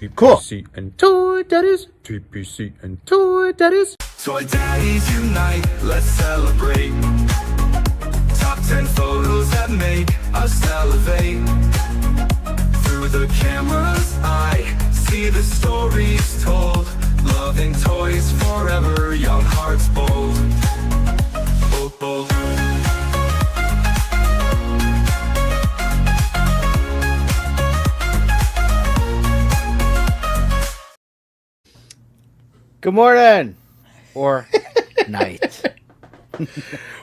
Cool. TPC and Toy Daddies. TPC and Toy Daddies. Toy Daddies unite, let's celebrate. Top 10 photos that make us salivate. Through the camera's eye, see the stories told. Loving toys forever, young hearts bold. Bold, bold. Good morning. Or night.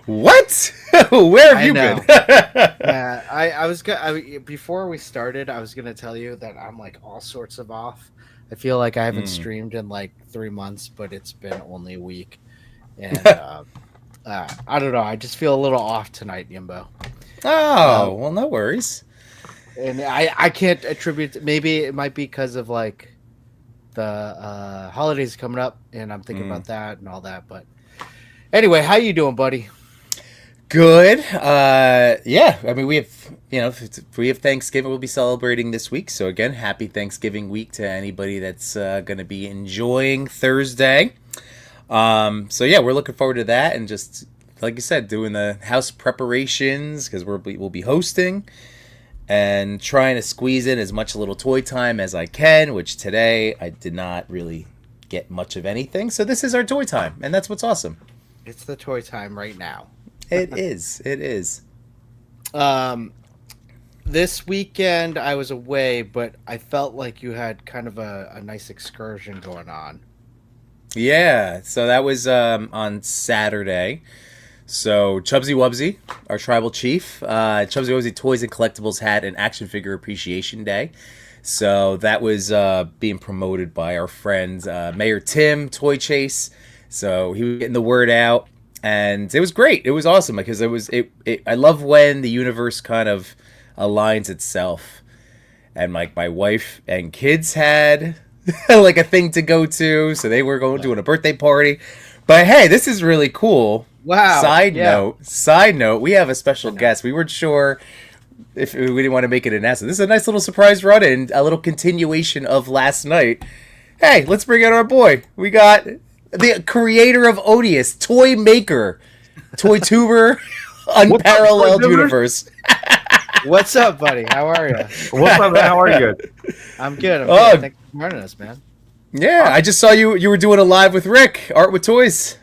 What? Where have you been? Yeah, I was before we started, I was gonna tell you that I'm like all sorts of off. I feel like I haven't streamed in like 3 months, but it's been only a week, and I don't know. I just feel a little off tonight, Yimbo. Oh, well, no worries. And I can't attribute. Maybe it might be because of like the holidays coming up, and I'm thinking about that and all that. But anyway, how you doing, buddy? Good. Yeah. I mean, we have Thanksgiving. We'll be celebrating this week. So again, happy Thanksgiving week to anybody that's going to be enjoying Thursday. So yeah, we're looking forward to that, and just like you said, doing the house preparations because we'll be hosting and trying to squeeze in as much little toy time as I can. Which today I did not really get much of anything. So this is our toy time, and that's what's awesome. It's the toy time right now. It is. It is. This weekend I was away, but I felt like you had kind of a nice excursion going on. Yeah, so that was on Saturday. So Chubsy Wubsy, our tribal chief, Chubsy Wubsy Toys and Collectibles had an action figure appreciation day. So that was being promoted by our friend Mayor Tim, Toy Chase. So he was getting the word out. And it was great. It was awesome because I love when the universe kind of aligns itself. And like my wife and kids had like a thing to go to, so they were doing a birthday party. But hey, this is really cool. Wow. Side note, we have a special guest. We weren't sure if we didn't want to make it an announcement. This is a nice little surprise run-in, a little continuation of last night. Hey, let's bring out our boy. We got the creator of Odious, toy maker, toy tuber, unparalleled universe. What's up, buddy? How are you? What's up, man? How are you? I'm good. Good. Thanks for joining us, man. Yeah, I just saw you were doing a live with Rick, Art with Toys.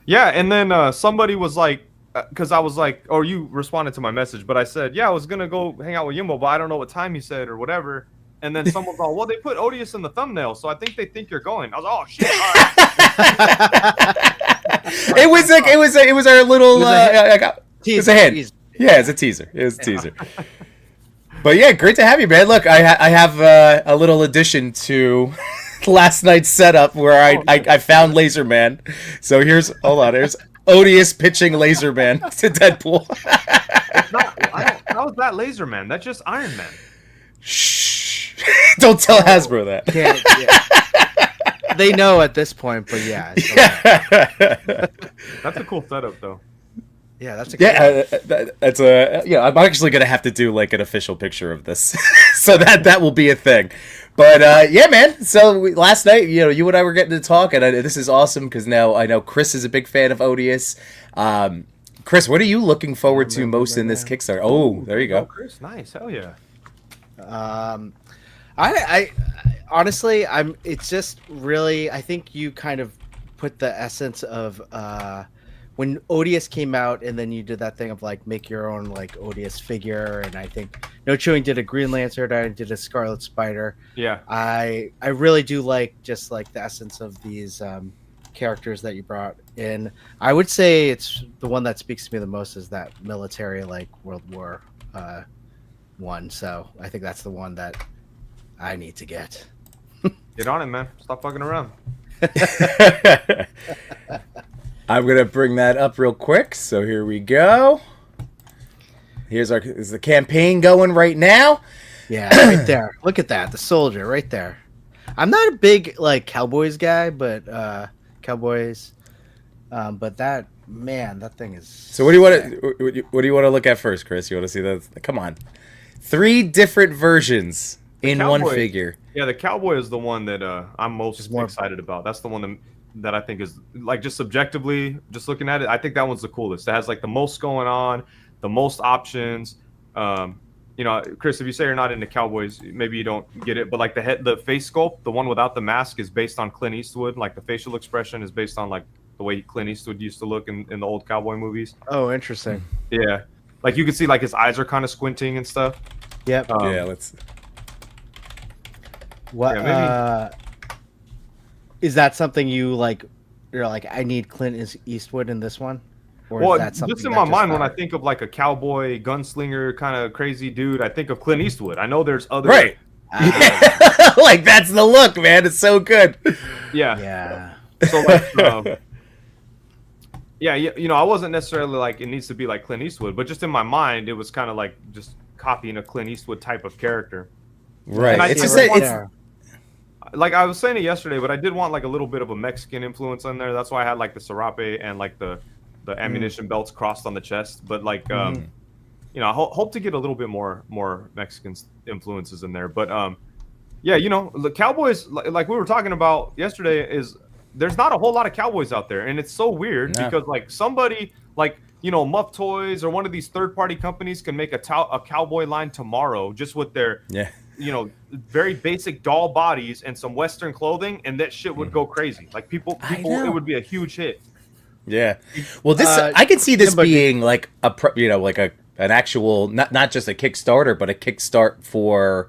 Yeah, and then somebody was like, because I was like, or you responded to my message, but I said, yeah, I was going to go hang out with Yimbo, but I don't know what time you said or whatever. And then someone's all, well, they put Odious in the thumbnail, so I think they think you're going. I was, oh shit! All right. It was our little teaser. It's a hint. Yeah, it's a teaser. It was a teaser. But yeah, great to have you, man. Look, I have a little addition to last night's setup where I found Laser Man. So here's Odious pitching Laser Man to Deadpool. How is that Laser Man? That's just Iron Man. Shh. Don't tell Hasbro that. Yeah. They know at this point, but yeah. That's a cool setup, though. Yeah, that's I'm actually gonna have to do like an official picture of this, so that will be a thing. But yeah, man. So last night, you and I were getting to talk, and this is awesome because now I know Chris is a big fan of Odious. Chris, what are you looking forward to most in this Kickstarter? Oh, there you go. Oh, Chris, nice, hell yeah. I honestly, it's just really, I think you kind of put the essence of when Odious came out, and then you did that thing of like make your own like Odious figure, and I think No Chewing did a Green Lantern, I did a Scarlet Spider. Yeah, I really do like just like the essence of these characters that you brought in. I would say it's the one that speaks to me the most is that military like World War one. So I think that's the one that I need to get. Get on it, man. Stop fucking around. I'm gonna bring that up real quick. So here we go. Is the campaign going right now? Yeah, right there. Look at that, the soldier right there. I'm not a big like Cowboys guy, but Cowboys. But that thing is. So what do you want to look at first, Chris? You want to see that? Come on, 3 different versions in one cowboy- figure. Yeah, the cowboy is the one that I'm most Just more- excited about. That's the one that I think is like just subjectively, just looking at it, I think that one's the coolest. It has like the most going on, the most options. You know, Chris, if you say you're not into cowboys, maybe you don't get it. But like the face sculpt, the one without the mask, is based on Clint Eastwood. Like the facial expression is based on like the way Clint Eastwood used to look in the old cowboy movies. Oh, interesting. Yeah, like you can see like his eyes are kind of squinting and stuff. Yep. Yeah, let's. What Yeah, is that something you like? You're like, I need Clint Eastwood in this one, or Well, is that something just in that my mind, when I fired? think of like a cowboy gunslinger kind of crazy dude, I think of Clint Eastwood. I know there's other Right. Ah, Like that's the look, man. It's so good. Yeah. yeah. So like, yeah, you know, I wasn't necessarily like it needs to be like Clint Eastwood, but just in my mind, it was kind of like just copying a Clint Eastwood type of character. Right. And I It's see just right that it's there. Like I was saying it yesterday, but I did want like a little bit of a Mexican influence in there. That's why I had like the serape and like the ammunition belts crossed on the chest. But like, you know, I hope to get a little bit more Mexican influences in there. But yeah, you know, the Cowboys, like we were talking about yesterday, is there's not a whole lot of Cowboys out there, and it's so weird No. because like somebody like, you know, Muff Toys or one of these third-party companies can make a cowboy line tomorrow just with their yeah. you know, very basic doll bodies and some Western clothing, and that shit would go crazy. Like people, know. it would be a huge hit. Yeah. Well, this Uh, I could see this yeah, but- being like you know, like an actual not just a Kickstarter, but a kickstart for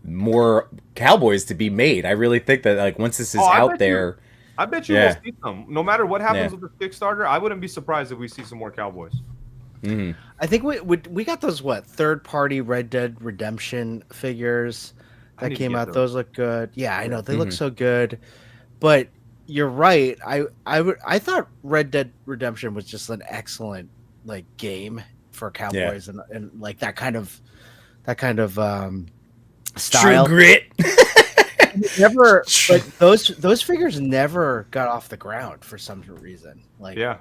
more Cowboys to be made. I really think that like once this is Oh, I out bet there, I bet you Yeah. we'll see some. No matter what happens Yeah. with the Kickstarter, I wouldn't be surprised if we see some more Cowboys. I think we got those third party Red Dead Redemption figures I that need to came get out. those. Those look good. Yeah, I know they look so good, but you're right. I thought Red Dead Redemption was just an excellent like game for Cowboys and like that kind of style. True Grit. Never, but those figures never got off the ground for some reason. Like Yeah,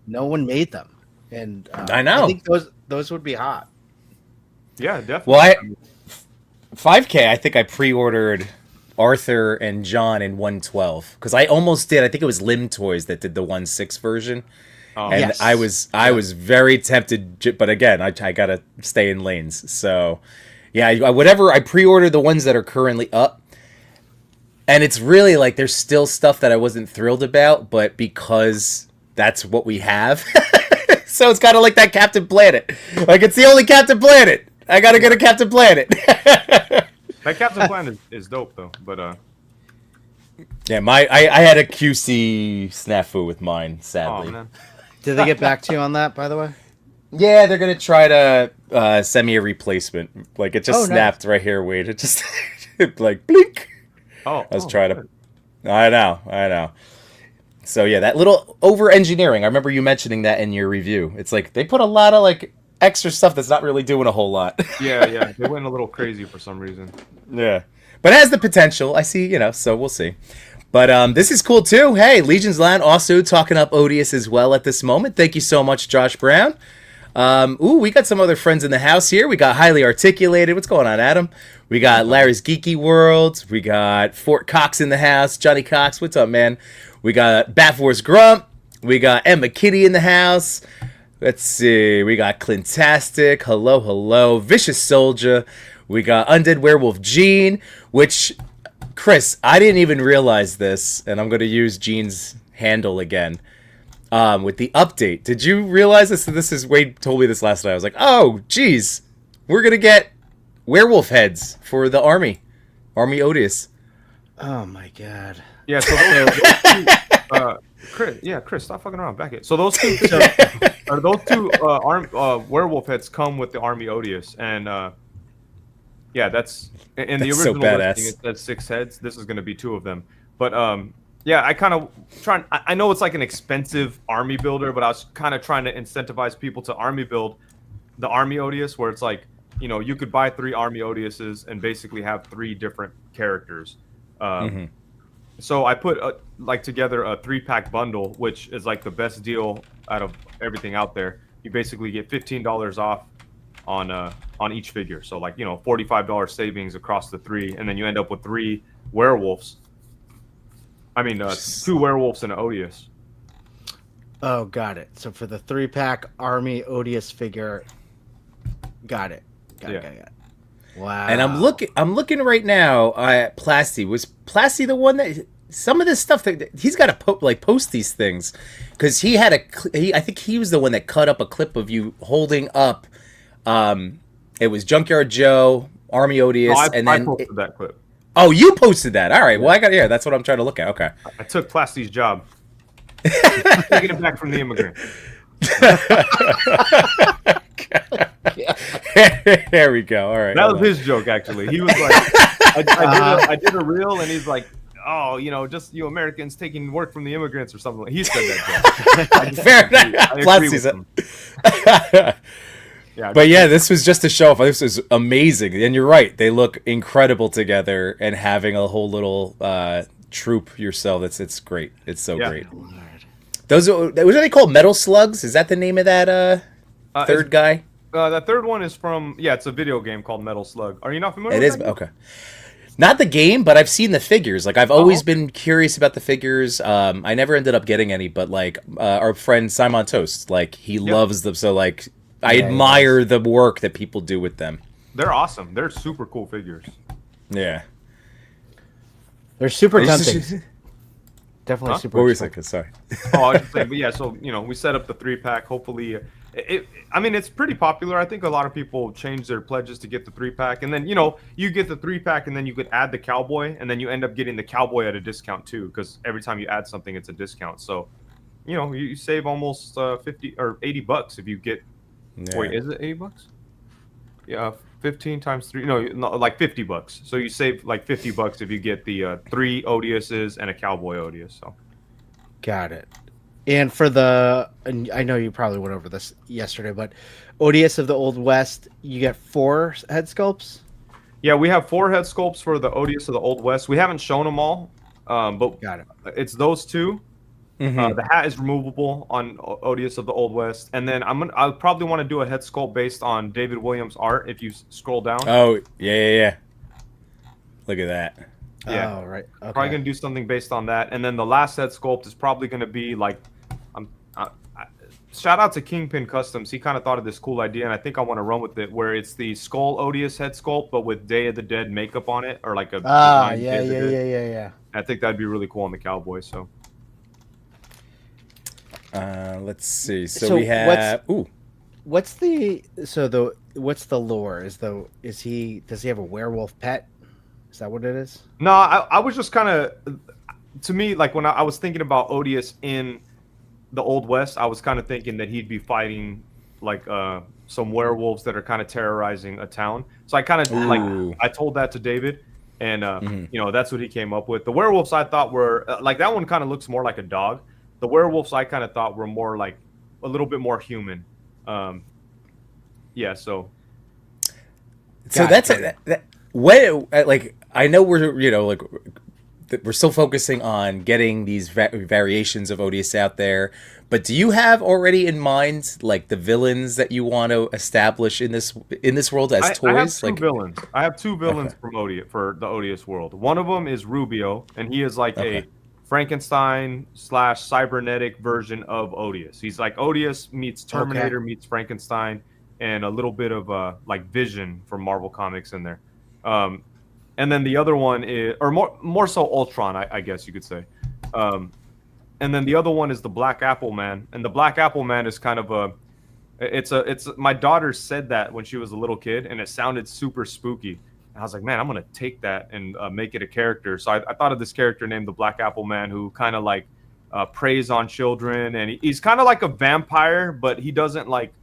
no one made them, and I know. I think those would be hot. yeah, definitely. Well, 5K, I think I pre-ordered Arthur and John in 112 because I almost did. I think it was Lim Toys that did the 1/6 version, and Yes. I was very tempted, but again, I gotta stay in lanes. So, yeah, whatever. I pre-ordered the ones that are currently up, and it's really like there's still stuff that I wasn't thrilled about, but because that's what we have, so it's kind of like that Captain Planet. Like it's the only Captain Planet. I gotta get a Captain Planet. That Captain Planet is dope though. But Yeah, I had a QC snafu with mine, oh sadly. man, Did they get back to you on that? By the way, Yeah, they're gonna try to send me a replacement. Like it just Oh, nice. snapped right here. Wait, it just like blink. oh, I was trying to. I know. So yeah, that little over engineering. I remember you mentioning that in your review. It's like they put a lot of like extra stuff that's not really doing a whole lot. Yeah, they went a little crazy for some reason. Yeah, but it has the potential. I see, so we'll see. But this is cool too. Hey, Legion's Land also talking up Odious as well at this moment. Thank you so much, Josh Brown. We got some other friends in the house here. We got Highly Articulated. What's going on, Adam? We got Larry's Geeky World. We got Fort Cox in the house. Johnny Cox, what's up, man? We got Bat Force Grump. We got Emma Kitty in the house. Let's see. We got Clintastic. Hello. Vicious Soldier. We got Undead Werewolf Gene, which, Chris, I didn't even realize this, and I'm going to use Gene's handle again. With the update. Did you realize this? Wade told me this last night. I was like, oh, geez. We're going to get werewolf heads for the army. Army Odious. oh my god. Yeah, so those Chris, stop fucking around. Back it. So those two, werewolf heads come with the Army Odious, and yeah, that's in the That's so original badass. listing. It said 6 heads. This is going to be 2 of them, but yeah, I kind of I know it's like an expensive army builder, but I was kind of trying to incentivize people to army build the Army Odious, where it's like, you could buy 3 Army Odiouses and basically have 3 different characters. So I put together a 3-pack bundle, which is like the best deal out of everything out there. You basically get $15 off on each figure. So like, you know, $45 savings across the 3, and then you end up with 3 werewolves. I mean, 2 werewolves and an Odious. Oh, got it. So for the 3-pack Army Odious figure, got it. Got it. Wow. And I'm looking right now at Plasty. Was Plasty the one that some of this stuff that he's got to post these things, because he had I think he was the one that cut up a clip of you holding up. It was Junkyard Joe, Army Odious, and then I posted that clip. Oh, you posted that. All right. Well, that's what I'm trying to look at. Okay. I took Plasty's job. Taking it back from the immigrant. There we go. All right. That was his joke, actually. He was like, I did a reel, and he's like, oh, you know, just you Americans taking work from the immigrants or something. He said that joke. Fair enough. Plasty's Yeah, but yeah, this was just a show off. This is amazing, and you're right. They look incredible together, and having a whole little troop yourself. It's great. It's so great. Those what are they called? Metal Slugs? Is that the name of that third guy? That third one is from it's a video game called Metal Slug. Are you not familiar? It with is that? Okay. Not the game, but I've seen the figures. Like I've always been curious about the figures. I never ended up getting any, but like our friend Simon Toast, like he loves them. So like I admire the work that people do with them. They're awesome. They're super cool figures. Yeah. They're super tempting. Definitely super. What were you thinking? Sorry. I was just saying, but yeah, so you know, we set up the 3-pack. Hopefully, I mean, it's pretty popular. I think a lot of people change their pledges to get the 3-pack, and then you know, you get the 3-pack, and then you could add the cowboy, and then you end up getting the cowboy at a discount too, because every time you add something, it's a discount. So, you know, you save almost 50 or $80 if you get. Yeah. Wait, is it $80? Yeah, 15 times 3. No, like $50. So you save like $50 if you get the 3 Odiouses and a cowboy Odious. So. Got it. And for and I know you probably went over this yesterday, but Odious of the Old West, you get 4 head sculpts? Yeah, we have 4 head sculpts for the Odious of the Old West. We haven't shown them all, but got it. It's those 2. Mm-hmm. The hat is removable on Odious of the Old West, and then I'll probably want to do a head sculpt based on David Williams' art. If you scroll down. Oh yeah. Look at that. Yeah. Oh right. Okay. Probably gonna do something based on that, and then the last head sculpt is probably gonna be like, shout out to Kingpin Customs. He kind of thought of this cool idea, and I think I want to run with it, where it's the Skull Odious head sculpt, but with Day of the Dead makeup on it, or like a. Yeah. I think that'd be really cool on the Cowboy. So. Let's see. So we have. What's the lore? Does he have a werewolf pet? Is that what it is? No, I was just kind of, to me, like when I was thinking about Odious in the Old West, I was kind of thinking that he'd be fighting like some werewolves that are kind of terrorizing a town. So I kind of like I told that to David, and you know, that's what he came up with. The werewolves I thought were like that one kind of looks more like a dog. The werewolves I kind of thought were more like a little bit more human. Yeah, so. So that's like I know we're still focusing on getting these variations of Odious out there, but do you have already in mind like the villains that you want to establish in this world as toys? I have 2 villains. I have 2 villains from for the Odious world. One of them is Rubio, and he is like a Frankenstein / cybernetic version of Odious. He's like Odious meets Terminator meets Frankenstein, and a little bit of like Vision from Marvel Comics in there. And then the other one is, or more so Ultron, I guess you could say. And then the other one is the Black Apple Man, and the Black Apple Man is kind of it's my daughter said that when she was a little kid, and it sounded super spooky. I was like, man, I'm going to take that and make it a character. So I thought of this character named the Black Apple Man, who kind of like preys on children. And he's kind of like a vampire, but he doesn't like,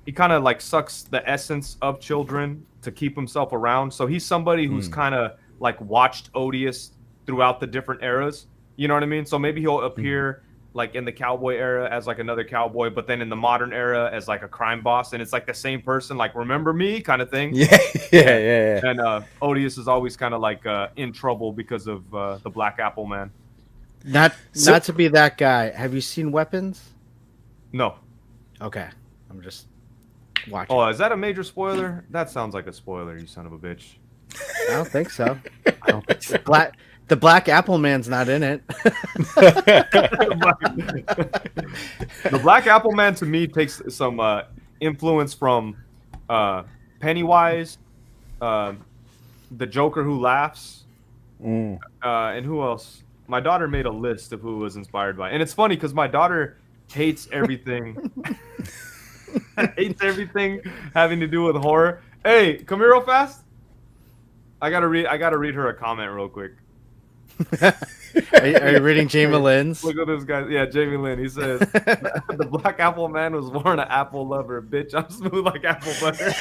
he kind of like sucks the essence of children to keep himself around. So he's somebody who's kind of like watched Odious throughout the different eras. You know what I mean? So maybe he'll appear like in the cowboy era as like another cowboy, but then in the modern era as like a crime boss, and it's like the same person, like remember me kind of thing. Yeah. And Odious is always kind of like in trouble because of the Black Apple Man. Not to be that guy. Have you seen Weapons? No. Okay, I'm just watch Oh, it. is that a major spoiler? That sounds like a spoiler, you son of a bitch. I don't think so. The Black Apple Man's not in it. The Black Apple Man to me takes some influence from Pennywise, the Joker who laughs, and who else? My daughter made a list of who was inspired by, and it's funny because my daughter hates everything, hates everything having to do with horror. Hey, come here real fast. I gotta read her a comment real quick. Are you reading Jamie Lynn's? Look at this guy. Yeah, Jamie Lynn. He says, the Black Apple Man was born an apple lover. Bitch, I'm smooth like apple butter.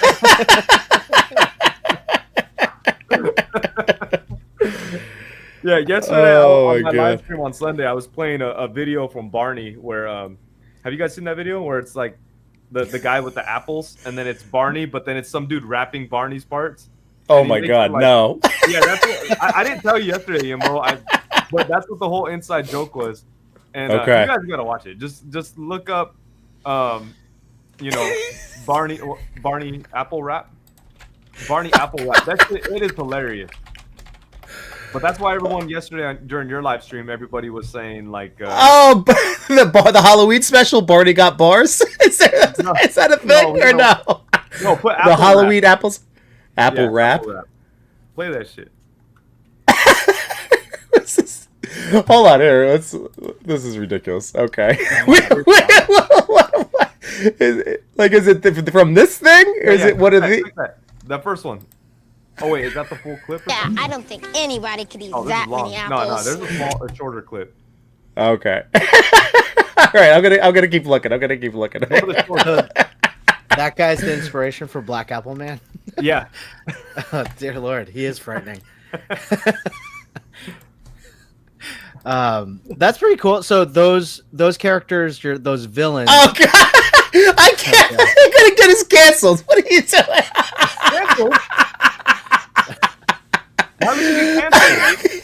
Yeah, yesterday on my live stream on Sunday, I was playing a video from Barney where, have you guys seen that video where it's like the guy with the apples and then it's Barney, but then it's some dude rapping Barney's parts? Oh my God, no. Yeah, that's what, I didn't tell you yesterday, Yimbo, but that's what the whole inside joke was. And you guys gotta watch it. Just look up, you know, Barney Apple rap. Barney Apple rap. It is hilarious. But that's why everyone yesterday during your live stream, everybody was saying like, the Halloween special, Barney got bars. Is that a thing or no? No, put the Halloween rap. apples. Apple rap. Apple rap. Play that shit. Hold on here. This is ridiculous. Okay. Is it from this thing? Or is it one of the first one? Oh wait, is that the full clip? Yeah, I don't think anybody could eat that many No, apples. there's a shorter clip. Okay. All right, I'm gonna keep looking. That guy's the inspiration for Black Apple Man. Yeah. Oh, dear Lord, he is frightening. That's pretty cool. So those characters, those villains. Oh God, I can't. I'm gonna get us canceled. What are you doing? Canceled? Why would you get canceled?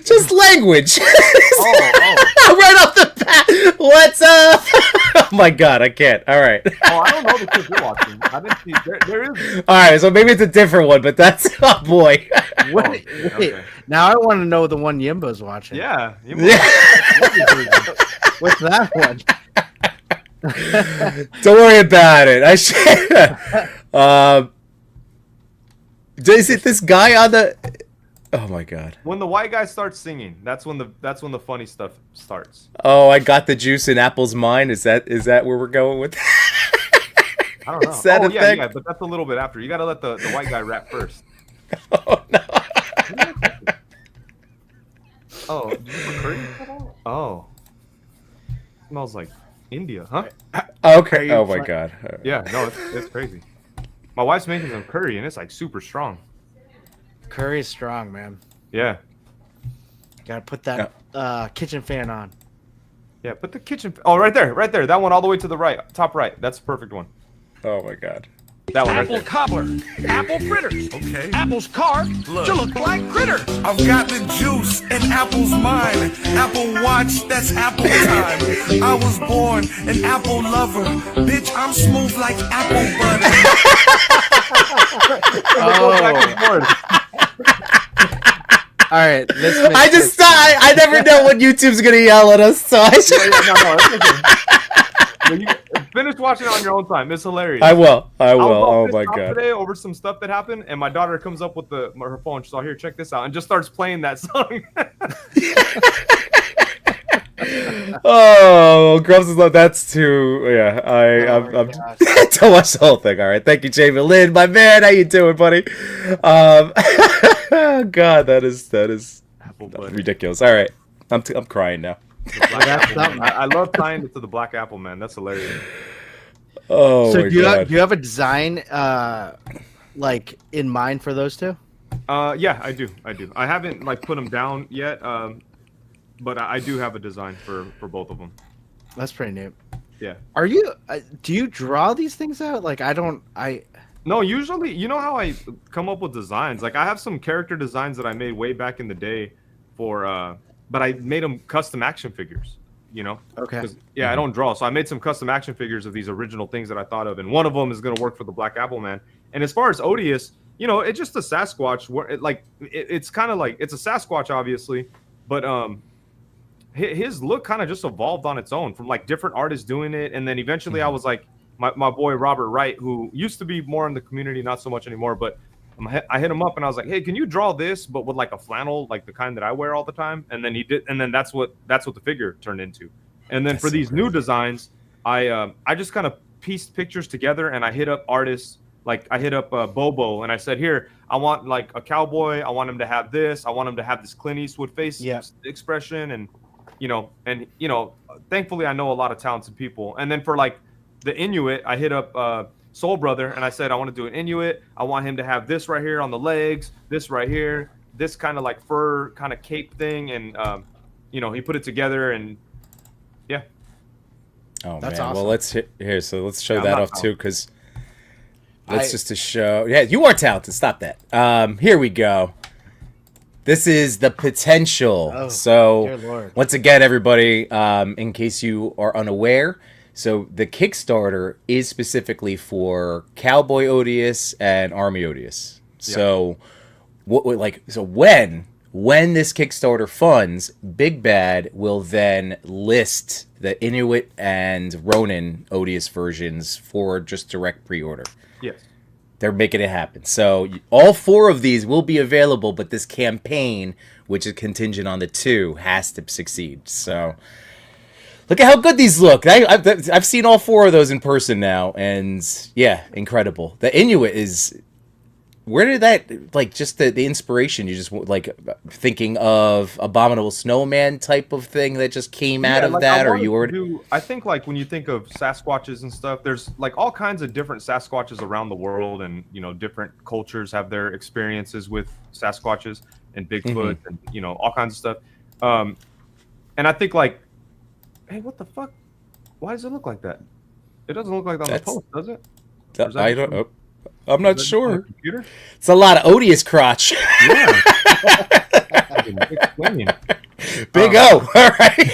Just language. Oh. Right off the bat. What's up? Oh my God, I can't. All right. Oh, I don't know the clip you're watching. I didn't see. There is. All right, so maybe it's a different one, but that's oh boy. Wait. Okay. Now I want to know the one Yimbo's watching. Yeah. What's that one? Don't worry about it. I should. Is it this guy on the? Oh my God! When the white guy starts singing, that's when the funny stuff starts. Oh, I got the juice in Apple's mind. Is that where we're going with? I don't know. Is that a thing? Yeah, but that's a little bit after. You got to let the white guy rap first. Oh no! Oh, did you put curry? Oh, smells like India, huh? Okay. Oh my God. Yeah, no, it's crazy. My wife's making some curry and it's like super strong. Curry's strong, man. Yeah. Gotta put that kitchen fan on. Yeah, put the kitchen. Oh, right there. That one all the way to the right, top right. That's the perfect one. Oh my God. That one right Apple there. cobbler, apple fritters, Okay. apple's carved to look like critter. I've got the juice in Apple's mind. Apple Watch, that's Apple time. I was born an Apple lover. Bitch, I'm smooth like apple butter. All right. I never know when YouTube's gonna yell at us, so I should. You finish watching it on your own time. It's hilarious. I will. was Oh my pissed off God. Today over some stuff that happened, and my daughter comes up with her phone. She's all, here, check this out, and just starts playing that song. Oh, Grubs is like that's too. Yeah, I'm don't watch the whole thing. All right, thank you, Jamie Lynn, my man. How you doing, buddy? Oh God, that is ridiculous. All right, I'm crying now. I love tying it to the Black Apple Man. That's hilarious. Oh So my do God. you have a design like in mind for those two? Yeah, I do. I haven't like put them down yet. But I do have a design for both of them. That's pretty neat. Yeah. Are you? Do you draw these things out? Like No, usually, you know how I come up with designs. Like I have some character designs that I made way back in the day for, but I made them custom action figures. you know. Okay. Yeah, I don't draw, so I made some custom action figures of these original things that I thought of, and one of them is gonna work for the Black Apple Man. And as far as Odious, you know, it's just a Sasquatch. Where it's kind of like it's a Sasquatch, obviously, but his look kind of just evolved on its own from like different artists doing it, and then eventually I was like, my boy Robert Wright, who used to be more in the community, not so much anymore, but I hit him up and I was like, hey, can you draw this but with like a flannel, like the kind that I wear all the time? And then he did, and then that's what the figure turned into. And then for these new designs, I just kind of pieced pictures together, and I hit up artists. Like I hit up Bobo and I said, here, I want like a cowboy. I want him to have this. I want him to have this Clint Eastwood face expression. And, you know, thankfully I know a lot of talented people. And then for like the Inuit, I hit up Soul Brother and I said, I want to do an Inuit. I want him to have this right here on the legs, this right here, this kind of like fur kind of cape thing. And, you know, he put it together and yeah. Oh, that's man. awesome. Well, let's show that off too, because that's just to show. Yeah, you are talented. Stop that. Here we go. This is the potential. Oh, so dear Lord. once again, everybody, in case you are unaware, so the Kickstarter is specifically for Cowboy Odious and Army Odious. So when this Kickstarter funds, Big Bad will then list the Inuit and Ronin Odious versions for just direct pre-order. Yes. They're making it happen. So all 4 of these will be available, but this campaign, which is contingent on the 2, has to succeed. So look at how good these look. I've seen all 4 of those in person now, and yeah, incredible. The Inuit is... Where did that, like, just the inspiration, you just, like, thinking of Abominable Snowman type of thing that just came out of like that, or you were... I think, like, when you think of Sasquatches and stuff, there's, like, all kinds of different Sasquatches around the world, and, you know, different cultures have their experiences with Sasquatches and Bigfoot and, you know, all kinds of stuff. And I think, like, hey, what the fuck? Why does it look like that? It doesn't look like that on the post, does it? I don't know. I'm not sure. Computer? It's a lot of Odious crotch. Yeah. Big O. All right.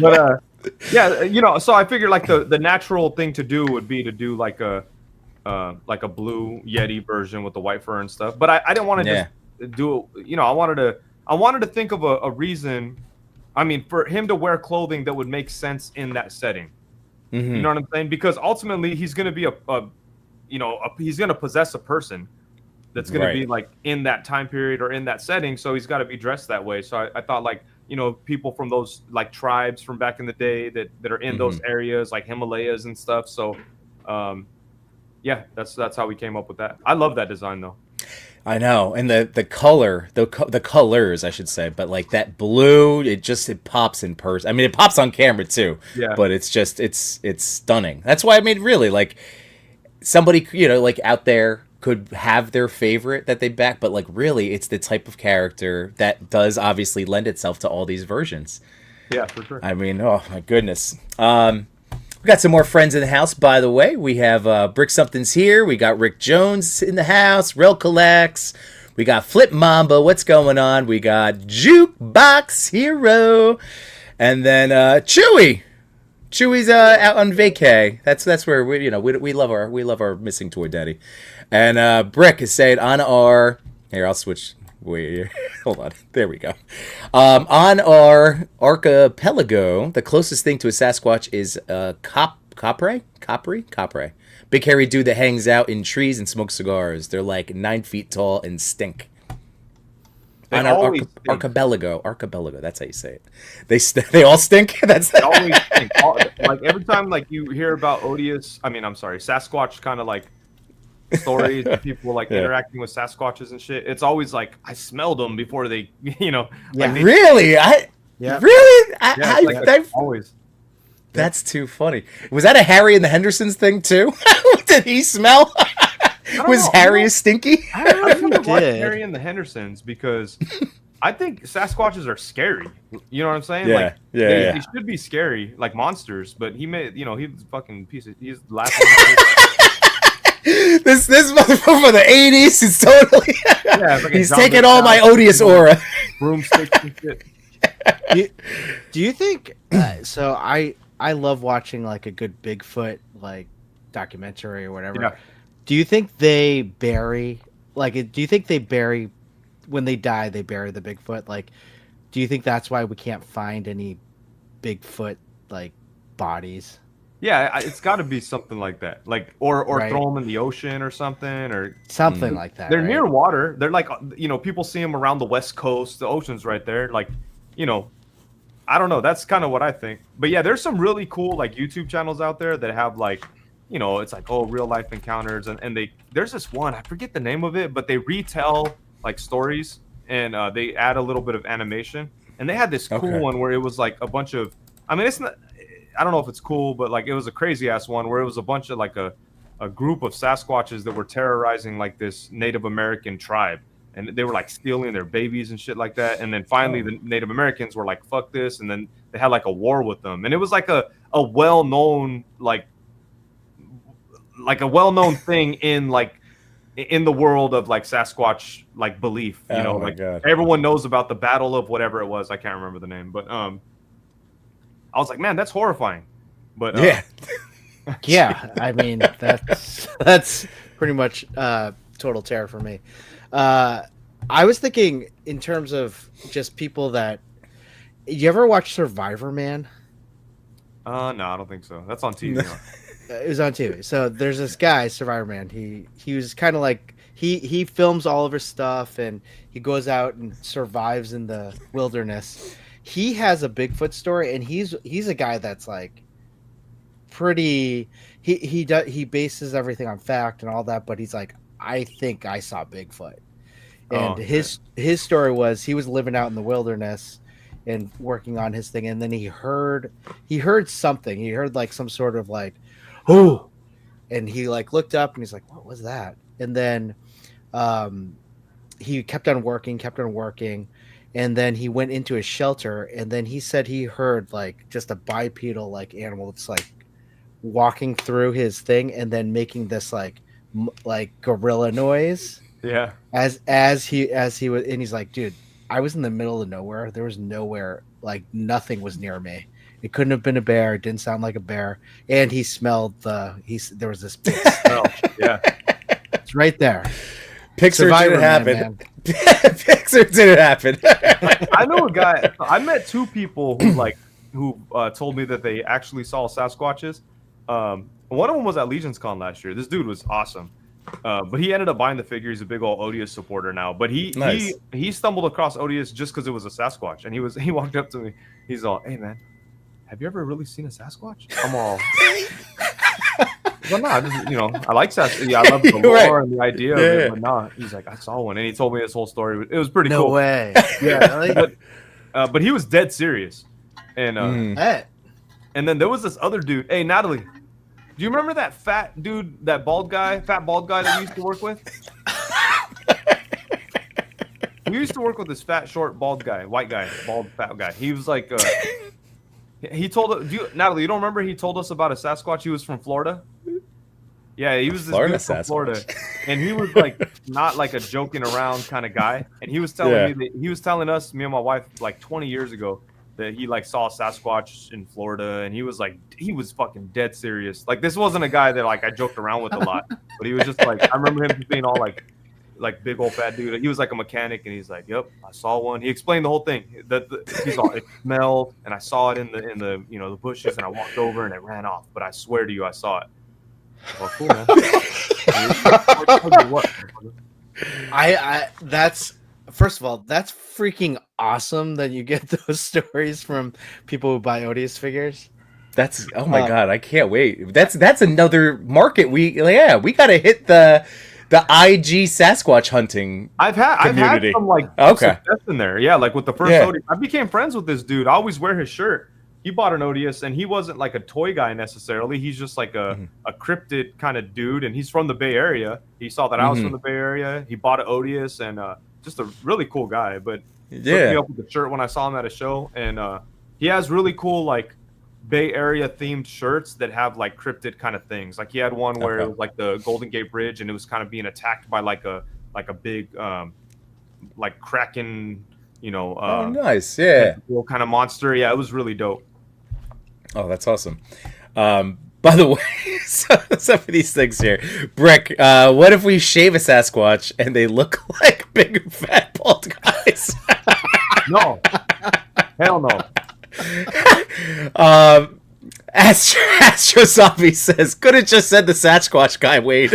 But yeah, you know, so I figured like the natural thing to do would be to do like a blue Yeti version with the white fur and stuff. But I didn't want to just do it. You know, I wanted to think of a reason. I mean, for him to wear clothing that would make sense in that setting. You know what I'm saying? Because ultimately, he's going to be he's going to possess a person that's going to be like in that time period or in that setting. So he's got to be dressed that way. So I thought like, you know, people from those like tribes from back in the day that are in those areas like Himalayas and stuff. So, yeah, that's how we came up with that. I love that design though. I know. And the colors, I should say, but like that blue, it pops in person. I mean, it pops on camera too, but it's just, it's stunning. That's why I mean, really like, somebody, you know, like out there could have their favorite that they back, but like really it's the type of character that does obviously lend itself to all these versions. Yeah, for sure. I mean, oh my goodness. We got some more friends in the house, by the way. We have Brick Something's here. We got Rick Jones in the house. Rel Collects. We got Flip Mamba. What's going on? We got Jukebox Hero. And then Chewy. Chewy's out on vacay. That's where we love our missing toy daddy. And Brick is saying on our I'll switch. Wait, hold on. There we go. On our archipelago, the closest thing to a Sasquatch is Capre. Big hairy dude that hangs out in trees and smokes cigars. They're like 9 feet tall and stink. On our archipelago, that's how you say it. They all stink. They always stink. Like every time, like you hear about Sasquatch kind of like stories of people like interacting with Sasquatches and shit. It's always like I smelled them before they, you know. Yeah. Like Really? Always. That's too funny. Was that a Harry and the Hendersons thing too? Did he smell? Was Harry stinky? I remember watching Harry and the Hendersons because I think Sasquatches are scary. You know what I'm saying? Yeah, They should be scary, like monsters. But he made, you know, he's a fucking piece of. He's laughing. This motherfucker from the 80s is totally. Yeah, like he's taking all my Odious aura. Broomsticks and shit. Do you think? So I love watching like a good Bigfoot like documentary or whatever. Yeah. Do you think they bury do you think they bury when they die? They bury the Bigfoot. Like, do you think that's why we can't find any Bigfoot like bodies? Yeah, it's got to be something like that. Like, or Right. throw them in the ocean or something, or Something like that. they're right? near water. They're like, people see them around the West Coast. The ocean's right there. Like, I don't know. That's kind of what I think. But yeah, there's some really cool like YouTube channels out there that have like, it's like, oh, real life encounters, and there's this one, I forget the name of it, but they retell like stories, and they add a little bit of animation. And they had this cool one where it was like a bunch of, I mean, it's not, I don't know if it's cool, but like it was a crazy ass one where it was a bunch of like a group of Sasquatches that were terrorizing like this Native American tribe, and they were like stealing their babies and shit like that. And then finally the Native Americans were like, fuck this, and then they had like a war with them, and it was like a well-known like a well-known thing in the world of like Sasquatch like belief. God. Everyone knows about the battle of whatever it was. I can't remember the name, but I was like, man, that's horrifying. But Yeah. Yeah, I mean that's pretty much total terror for me. I was thinking in terms of just people that. You ever watch Survivor Man? no, I don't think so. That's on TV. Huh? It was on TV. So there's this guy, Survivor Man. He was kind of like he films all of his stuff and he goes out and survives in the wilderness. He has a Bigfoot story, and he's a guy that's like pretty. He bases everything on fact and all that, but he's like, I think I saw Bigfoot. And his story was he was living out in the wilderness and working on his thing, and then he heard something. He heard like some sort of like, oh, and he like looked up and he's like, what was that? And then he kept on working, and then he went into a shelter, and then he said he heard like just a bipedal like animal that's like walking through his thing and then making this like gorilla noise. Yeah. As he was, and he's like, dude, I was in the middle of nowhere. There was nowhere, like nothing was near me. It couldn't have been a bear. It didn't sound like a bear. And he smelled there was this big smell. Yeah. It's right there. Pixar didn't happen. Pixar didn't happen. I know a guy. I met two people who told me that they actually saw Sasquatches. One of them was at Legion's Con last year. This dude was awesome. But he ended up buying the figure. He's a big old Odious supporter now. But he stumbled across Odious just because it was a Sasquatch, and he walked up to me. He's all, "Hey man, have you ever really seen a Sasquatch?" I'm all, well, nah, I like Sasquatch. Yeah, I love the lore and the idea of it, but nah. He's like, I saw one, and he told me his whole story. It was pretty cool. No way. Yeah, really? But he was dead serious, and and then there was this other dude. Hey, Natalie. Do you remember that fat dude, that fat bald guy that we used to work with? We used to work with this fat, short, bald guy, white guy, bald, fat guy. He was like, he told, Natalie, you don't remember he told us about a Sasquatch? He was from Florida. Yeah, he was this dude from Florida. And he was like, not like a joking around kind of guy. And he was telling me he was telling us, me and my wife, like 20 years ago, that he like saw Sasquatch in Florida, and he was fucking dead serious. Like, this wasn't a guy that like I joked around with a lot, but he was just like, I remember him just being all like big old fat dude. He was like a mechanic, and he's like, "Yep, I saw one." He explained the whole thing. He's all, it smelled, and I saw it in the the bushes, and I walked over and it ran off. But I swear to you, I saw it. Well, cool, man. That's first of all, that's freaking awesome that you get those stories from people who buy Odious figures. That's my god, I can't wait. That's another market. We gotta hit the IG Sasquatch hunting. I've had some success in there. Yeah, like with the first Odious, I became friends with this dude. I always wear his shirt. He bought an Odious, and he wasn't like a toy guy necessarily. He's just like a cryptid kind of dude, and he's from the Bay Area. He saw that I was from the Bay Area. He bought an Odious, and just a really cool guy. But hooked me up with the shirt when I saw him at a show, and he has really cool like Bay Area themed shirts that have like cryptid kind of things. Like he had one where it was like the Golden Gate Bridge, and it was kind of being attacked by like a big like Kraken You know, Oh, nice. Yeah. kind of monster. Yeah, it was really dope. Oh, that's awesome. By the way, some of these things here. Brick, what if we shave a Sasquatch and they look like big, fat, bald guys? No. Hell no. Astro Zombie says, could have just said the Sasquatch guy, Wade.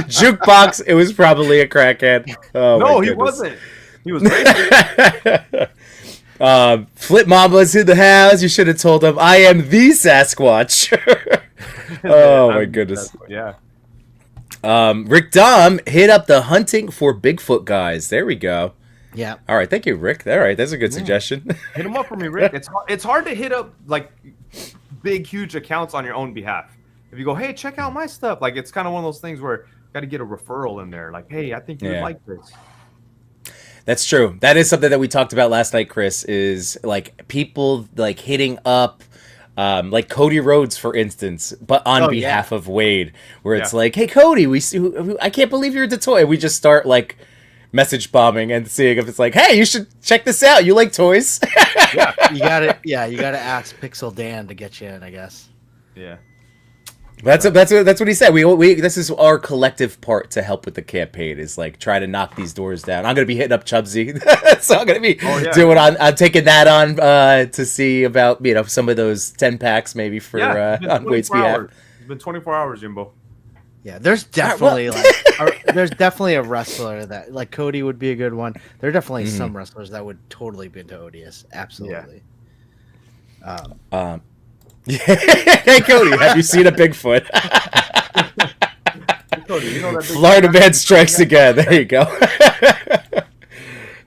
Jukebox, it was probably a crackhead. Oh, no, he wasn't. He was racist. Flip Mama's in the house. You should have told him, I am the Sasquatch. Oh, my goodness. Yeah. Rick Dom hit up the hunting for Bigfoot guys. There we go. Yeah. All right, thank you, Rick. All right, that's a good suggestion. Hit him up for me, Rick. It's hard to hit up like big, huge accounts on your own behalf. If you go, hey, check out my stuff, like it's kind of one of those things where you got to get a referral in there. Like, hey, I think you'd like this. That's true. That is something that we talked about last night, Chris, is like people like hitting up like Cody Rhodes, for instance, but on behalf of Wade, where it's like, hey, Cody, I can't believe you're into toy. And we just start like message bombing and seeing if it's like, hey, you should check this out. You like toys. You gotta ask Pixel Dan to get you in, I guess. Yeah. That's what he said. We this is our collective part to help with the campaign, is like try to knock these doors down. I'm gonna be hitting up Chubsy, so I'm gonna be doing I'm taking that on to see about some of those 10 packs maybe for on Wade's behalf. It's been 24 hours, Jimbo. Yeah, there's definitely there's definitely a wrestler that like Cody would be a good one. There are definitely some wrestlers that would totally be into Odious. Absolutely. Yeah. Hey Cody, have you seen a Bigfoot? Cody, you know that Florida man strikes again. There you go.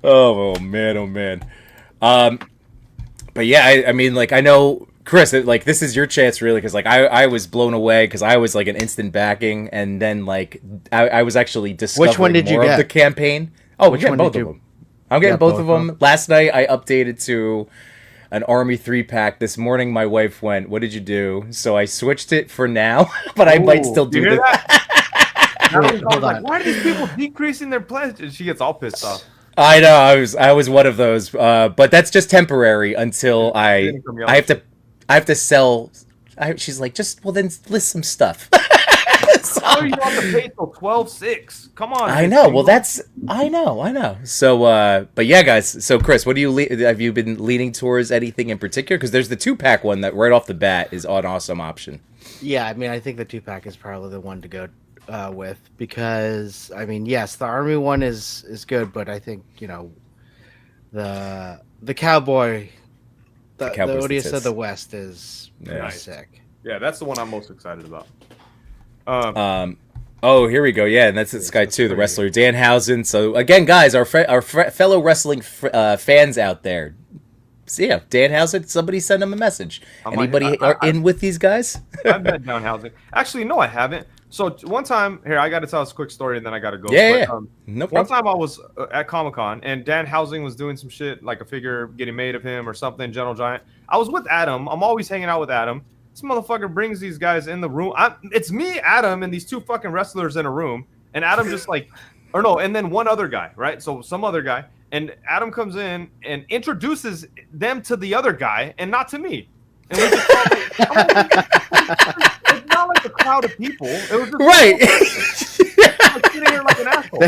Oh man. But yeah, I mean, like I know. Chris, like this is your chance, really, because like I was blown away because I was like an instant backing, and then like I was actually discovering Which one did you more get? of the campaign. Oh, we're getting one both did of you- them. I'm getting Yeah, both both of of them. Last night I updated to an Army 3-pack. This morning my wife went, "What did you do?" So I switched it for now, but I might still do you hear this. that? Hold like, on. why are these people decreasing their pledge? She gets all pissed off. I know I was one of those, but that's just temporary until I have to sell. She's like, then list some stuff. Oh, you have to pay till 12/6. Come on. I know. Well, I know. So, but yeah, guys. So, Chris, what do you have you been leaning towards anything in particular? Because there's the 2-pack one that right off the bat is an awesome option. Yeah, I mean, I think the 2-pack is probably the one to go with because I mean, yes, the Army one is good, but I think the cowboy, the Odious of the West is sick. Yeah, that's the one I'm most excited about. Oh, here we go. Yeah, and that's this guy too, the wrestler Danhausen. So again, guys, our fellow wrestling fans out there. So yeah, Danhausen. Somebody send him a message. Anybody are in with these guys? I've met Danhausen. Actually, no, I haven't. So one time, here I got to tell this quick story, and then I got to go. Yeah. No problem. One time I was at Comic-Con, and Danhausen was doing some shit, like a figure getting made of him or something. General Giant. I was with Adam. I'm always hanging out with Adam. This motherfucker brings these guys in the room. It's me, Adam, and these 2 fucking wrestlers in a room. And Adam just like, or no, and then one other guy, right? So some other guy. And Adam comes in and introduces them to the other guy and not to me. And we just it's not like a crowd of people. It was just like sitting here like an asshole.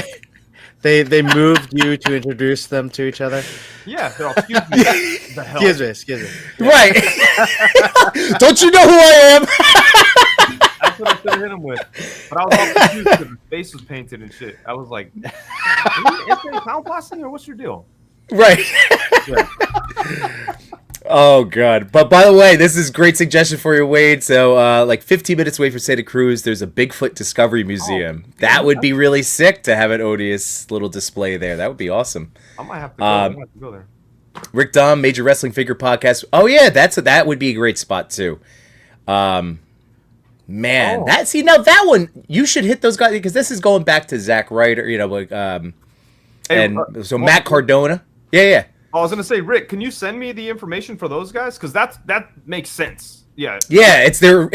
They moved you to introduce them to each other. Yeah, they're all, excuse me. The hell? Excuse me. Yeah. Right. Don't you know who I am? That's what I should have hit him with. But I was all confused because his face was painted and shit. I was like, are you insane clown posse or what's your deal? Right. Yeah. Oh god. But by the way, this is a great suggestion for you, Wade. So like 15 minutes away from Santa Cruz, there's a Bigfoot Discovery Museum. That would be really sick to have an Odious little display there. That would be awesome. I might have to go, I might have to go there. Rick Dom, Major Wrestling Figure Podcast. Oh yeah, that would be a great spot too. Man, that one you should hit those guys because this is going back to Zack Ryder, Matt Cardona. Yeah. I was gonna say, Rick, can you send me the information for those guys? Because that makes sense. Yeah. Yeah, it's their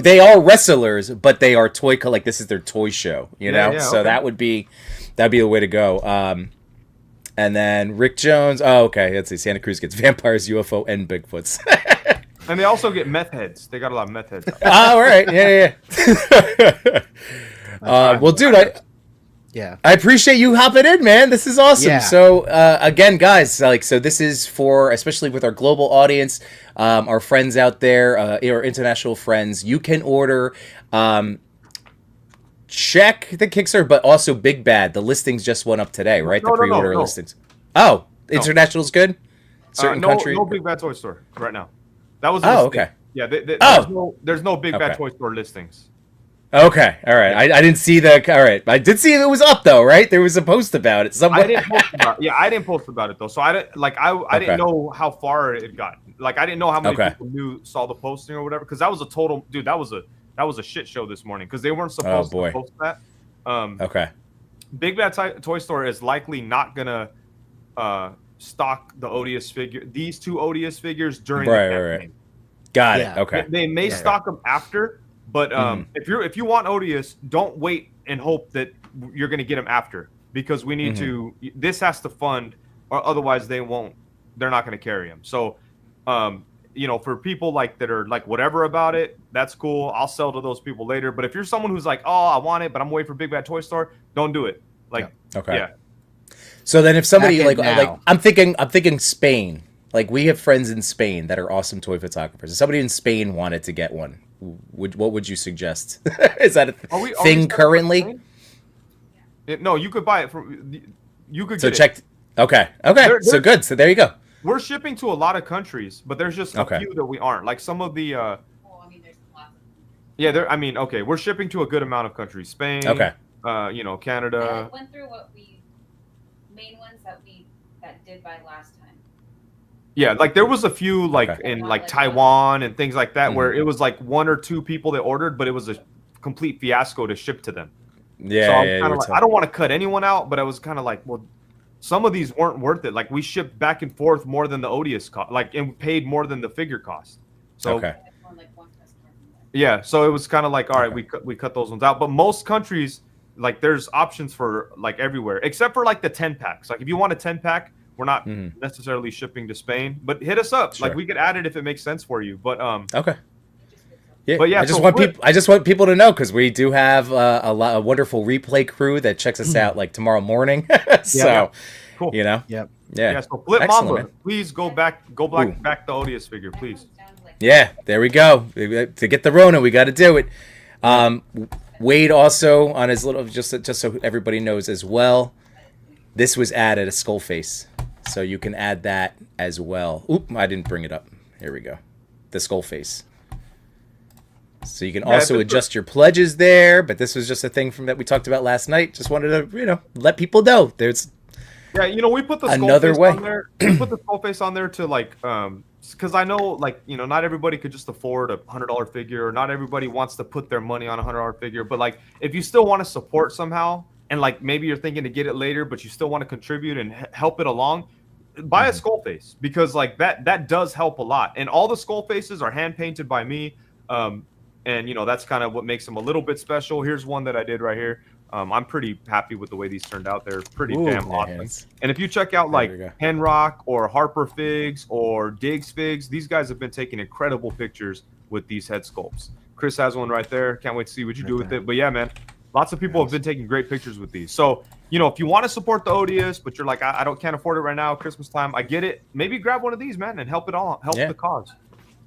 they are wrestlers, but they are like this is their toy show, you know. Yeah, so okay. that'd be the way to go. And then Rick Jones. Oh, okay. Let's see. Santa Cruz gets vampires, UFO, and Bigfoots. And they also get meth heads. They got a lot of meth heads. All right. Yeah. Well, dude, Yeah. I appreciate you hopping in, man. This is awesome. Yeah. So, again, guys, so this is for, especially with our global audience, our friends out there, our international friends. You can order, check the Kickstarter, but also Big Bad. The listings just went up today, right? The pre-order listings. Oh, international's good. Certain country. No Big Bad Toy Store right now. That was. Okay. Yeah. Oh. There's no Big Bad Toy Store listings. Okay, all right. I didn't see the. All right, I did see it was up though, right? There was a post about it somewhere. I didn't post about it though. So I didn't know how far it got. Like I didn't know how many people saw the posting or whatever. Because that was a total dude. That was a shit show this morning because they weren't supposed to post that. Okay. Big Bad Toy Store is likely not gonna stock the Odious figure. These two Odious figures during the campaign. Right. Got it. Okay. They may stock them after. But if you want Odious, don't wait and hope that you're going to get them after because we need to. This has to fund, or otherwise they're not going to carry them. So, for people like that are like whatever about it, that's cool. I'll sell to those people later. But if you're someone who's like, oh, I want it, but I'm waiting for Big Bad Toy Store, don't do it. So then, if somebody like I'm thinking Spain. Like we have friends in Spain that are awesome toy photographers. If somebody in Spain wanted to get one, what would you suggest? Is that a thing currently? No, you could buy it from. You could. So get check. It. Okay. So good. So there you go. We're shipping to a lot of countries, but there's just a few that we aren't. Like some of the. Well, I mean, there's lots of. Yeah, we're shipping to a good amount of countries. Spain. Okay. Canada. I went through main ones that did by last time. Yeah, like there was a few in like Taiwan and things like that where it was like one or two people that ordered, but it was a complete fiasco to ship to them. Yeah, so I'm kind of like, I don't want to cut anyone out, but I was kind of like, well, some of these weren't worth it. Like we shipped back and forth more than the Odious cost, and paid more than the figure cost. So yeah, so it was kind of like, all right, we cut those ones out. But most countries, like there's options for like everywhere, except for like the 10 packs. Like if you want a 10 pack. We're not necessarily shipping to Spain, but hit us up. Sure. Like we could add it if it makes sense for you. But okay. Yeah, but yeah, I just want people to know because we do have a wonderful replay crew that checks us out like tomorrow morning. So, cool. Yeah. So Flip Mamba, man. Please go back the Odious figure, please. Yeah, there we go. To get the Rona, we got to do it. Wade also on his little just so everybody knows as well. This was added a skull face. So you can add that as well. Oop, I didn't bring it up. Here we go. The skull face. So you can also adjust your pledges there, but this was just a thing that we talked about last night. Just wanted to, let people know. There's we put the skull face on there. We put the skull face on there to like because I know not everybody could just afford a $100 figure, or not everybody wants to put their money on a $100 figure, but like if you still want to support somehow, and like maybe you're thinking to get it later, but you still want to contribute and help it along, buy a skull face because like that does help a lot. And all the skull faces are hand painted by me, and that's kind of what makes them a little bit special. Here's one that I did right here. I'm pretty happy with the way these turned out. They're pretty damn awesome. And if you check out like Henrock or Harper Figs or Diggs Figs, these guys have been taking incredible pictures with these head sculpts. Chris has one right there. Can't wait to see what you do with it. But yeah, man. Lots of people have been taking great pictures with these. So, if you want to support the Odious, but you're like, I can't afford it right now, Christmas time, I get it. Maybe grab one of these, man, and help the cause.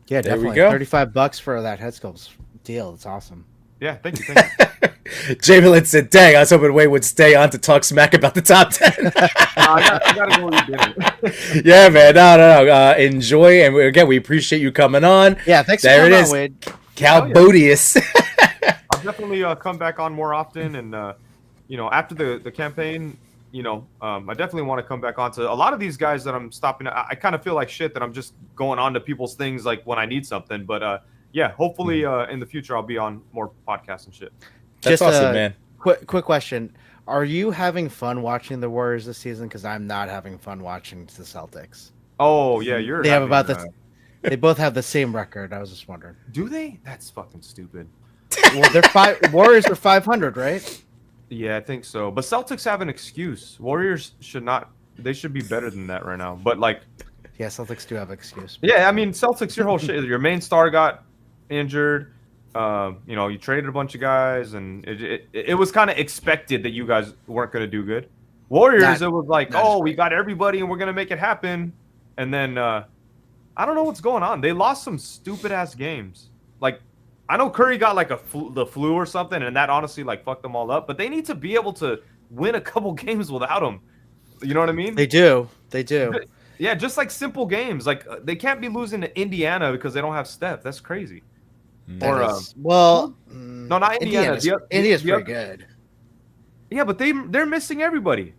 Yeah, there definitely. We go. $35 for that head sculpt deal. It's awesome. Yeah, thank you. Jamie said, dang, I was hoping Wade would stay on to talk smack about the top 10. I gotta go eat dinner. Yeah, man. No. Enjoy. And again, we appreciate you coming on. Yeah, thanks for coming on, Wade. Calbodius. I'll definitely come back on more often, and after the campaign, I definitely want to come back on to a lot of these guys that I'm stopping. I kind of feel like shit that I'm just going on to people's things like when I need something, but hopefully in the future I'll be on more podcasts and shit. That's awesome, man. Quick question: are you having fun watching the Warriors this season? Because I'm not having fun watching the Celtics. Oh yeah, They have about the. They both have the same record. I was just wondering. Do they? That's fucking stupid. Well, Warriors are 500, right? Yeah, I think so. But Celtics have an excuse. Warriors should not They should be better than that right now. But like, Yeah, Celtics do have an excuse. yeah, I mean, Celtics, your whole shit. Your main star got injured. You know, you traded a bunch of guys, and it was kind of expected that you guys weren't going to do good. Warriors, it was like, oh, we got everybody, and we're going to make it happen. And then I don't know what's going on. They lost some stupid ass games. Like, I know Curry got like the flu or something, and that honestly like fucked them all up. But they need to be able to win a couple games without him. You know what I mean? They do. They do. Yeah, just like simple games. Like they can't be losing to Indiana because they don't have Steph. That's crazy. No, not Indiana. Indiana's pretty good Yeah, but they're missing everybody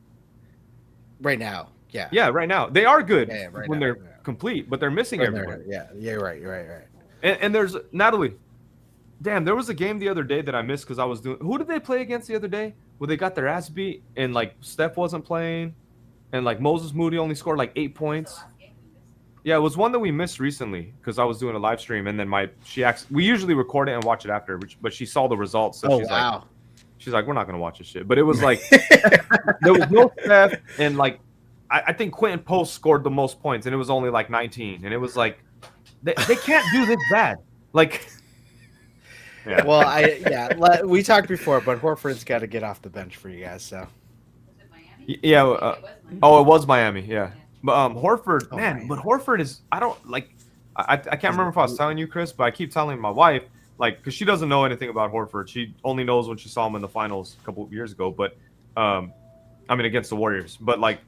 right now. Yeah. Yeah, right now they are good right when now, they're complete, but they're missing everybody. Yeah, you're right. You're right. And there's Natalie. Damn, there was a game the other day that I missed because I was doing. Who did they play against the other day? Where they got their ass beat and like Steph wasn't playing, and like Moses Moody only scored like 8 points. Yeah, it was one that we missed recently because I was doing a live stream, and then we usually record it and watch it after, but she saw the results, so she's like, we're not gonna watch this shit. But it was like there was no Steph, and like I think Quentin Post scored the most points, and it was only like 19, and it was like they can't do this bad, like. Yeah. Well, we talked before, but Horford's got to get off the bench for you guys. So. Was it Miami? Yeah. It was Miami. Yeah. But Horford, Miami. But Horford is. I don't like. I can't remember if I was telling you, Chris, but I keep telling my wife, like, because she doesn't know anything about Horford. She only knows when she saw him in the finals a couple of years ago. But, I mean, against the Warriors. But like,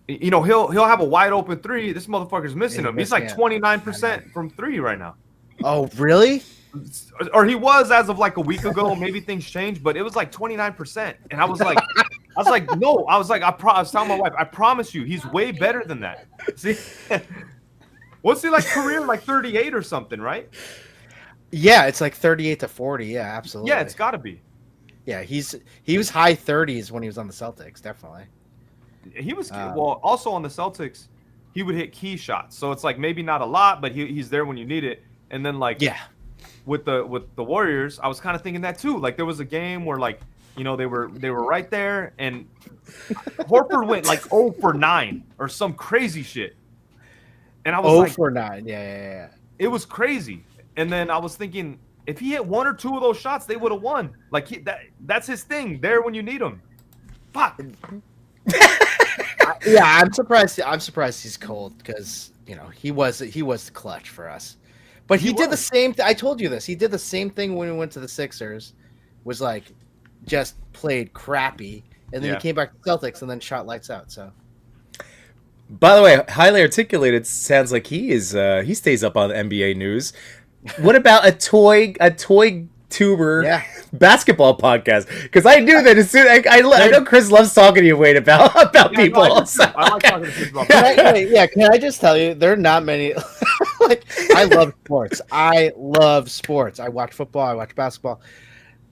you know, he'll have a wide open three. This motherfucker's missing him. He's like 29% from three right now. Oh, really? Or he was as of like a week ago. Maybe things changed, but it was like 29%. And I was like, no. I was telling my wife, I promise you, he's way better than that. See, what's he like career like 38 or something, right? Yeah, it's like 38 to 40. Yeah, absolutely. Yeah, it's got to be. Yeah, he was high 30s when he was on the Celtics, definitely. He was also on the Celtics. He would hit key shots, so it's like maybe not a lot, but he's there when you need it. And then like with the Warriors, I was kind of thinking that too. Like there was a game where like, you know, they were right there, and Horford went like 0 for 9 or some crazy shit. And I was 0 like, for 9. Yeah. It was crazy. And then I was thinking, if he hit 1 or 2 of those shots, they would have won. Like that's his thing. There when you need him. Fuck. Yeah, I'm surprised he's cold because you know he was the clutch for us. But he did the same. I told you this. He did the same thing when we went to the Sixers. Was like just played crappy, and then he came back to Celtics and then shot lights out. So. By the way, highly articulated sounds like he stays up on NBA news. What about a toy tuber basketball podcast? Because I knew that as soon I know Chris loves talking to you, Wade, about people. No, I like talking to people about can I just tell you, there are not many. Like I love sports. I watch football. I watch basketball.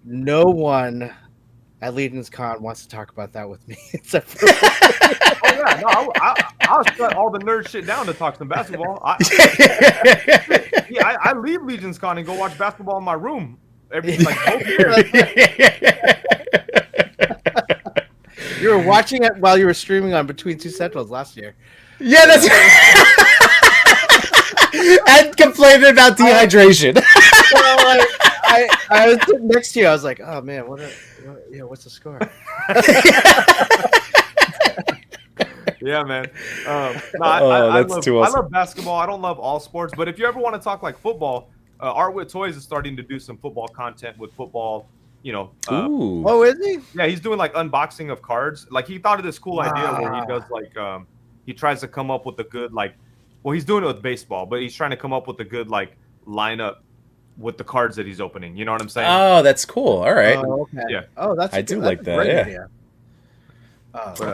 No one at Legion's Con wants to talk about that with me, except for. I'll shut all the nerd shit down to talk some basketball. I leave Legion's Con and go watch basketball in my room. You were watching it while you were streaming on Between Two Centrals last year. Yeah, that's right. And complaining about dehydration. I was sitting next to you. I was like, "Oh man, what's the score?" Yeah, man. That's too awesome. I love basketball. I don't love all sports, but if you ever want to talk like football, Art with Toys is starting to do some football content with football. You know. Ooh. Oh, is he? Yeah, he's doing like unboxing of cards. Like he thought of this cool idea where he does like he tries to come up with a good like. Well, he's doing it with baseball, but he's trying to come up with a good like lineup with the cards that he's opening. You know what I'm saying? Oh, that's cool. All right. Oh, okay. Yeah. Oh, I do like that. Yeah.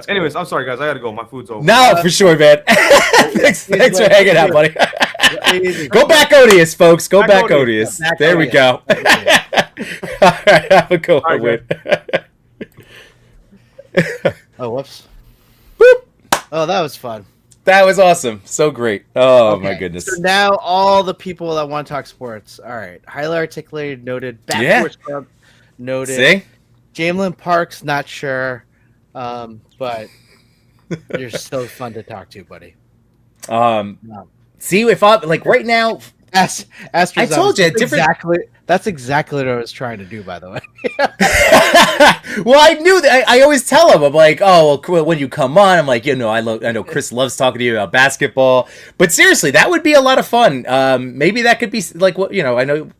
Anyways, cool. I'm sorry, guys. I gotta go. My food's over. No, for sure, man. Thanks for hanging out, buddy. Go back, Odious, folks. Go back, Odious. There we go. All right, have a good one, Wade. Oh, whoops. Boop. Oh, that was fun. That was awesome. So great. Oh, my goodness. So now all the people that want to talk sports. All right. Highly articulated, noted. Backwards Club, noted. See? Jamelin Parks, not sure. But You're so fun to talk to, buddy. Um, No. see if I like right now. I told you, different. That's exactly what I was trying to do, by the way. Well, I knew that. I always tell him, I'm like, oh, well, when you come on, I'm like, I know Chris loves talking to you about basketball, but seriously, that would be a lot of fun. Maybe that could be like what I know,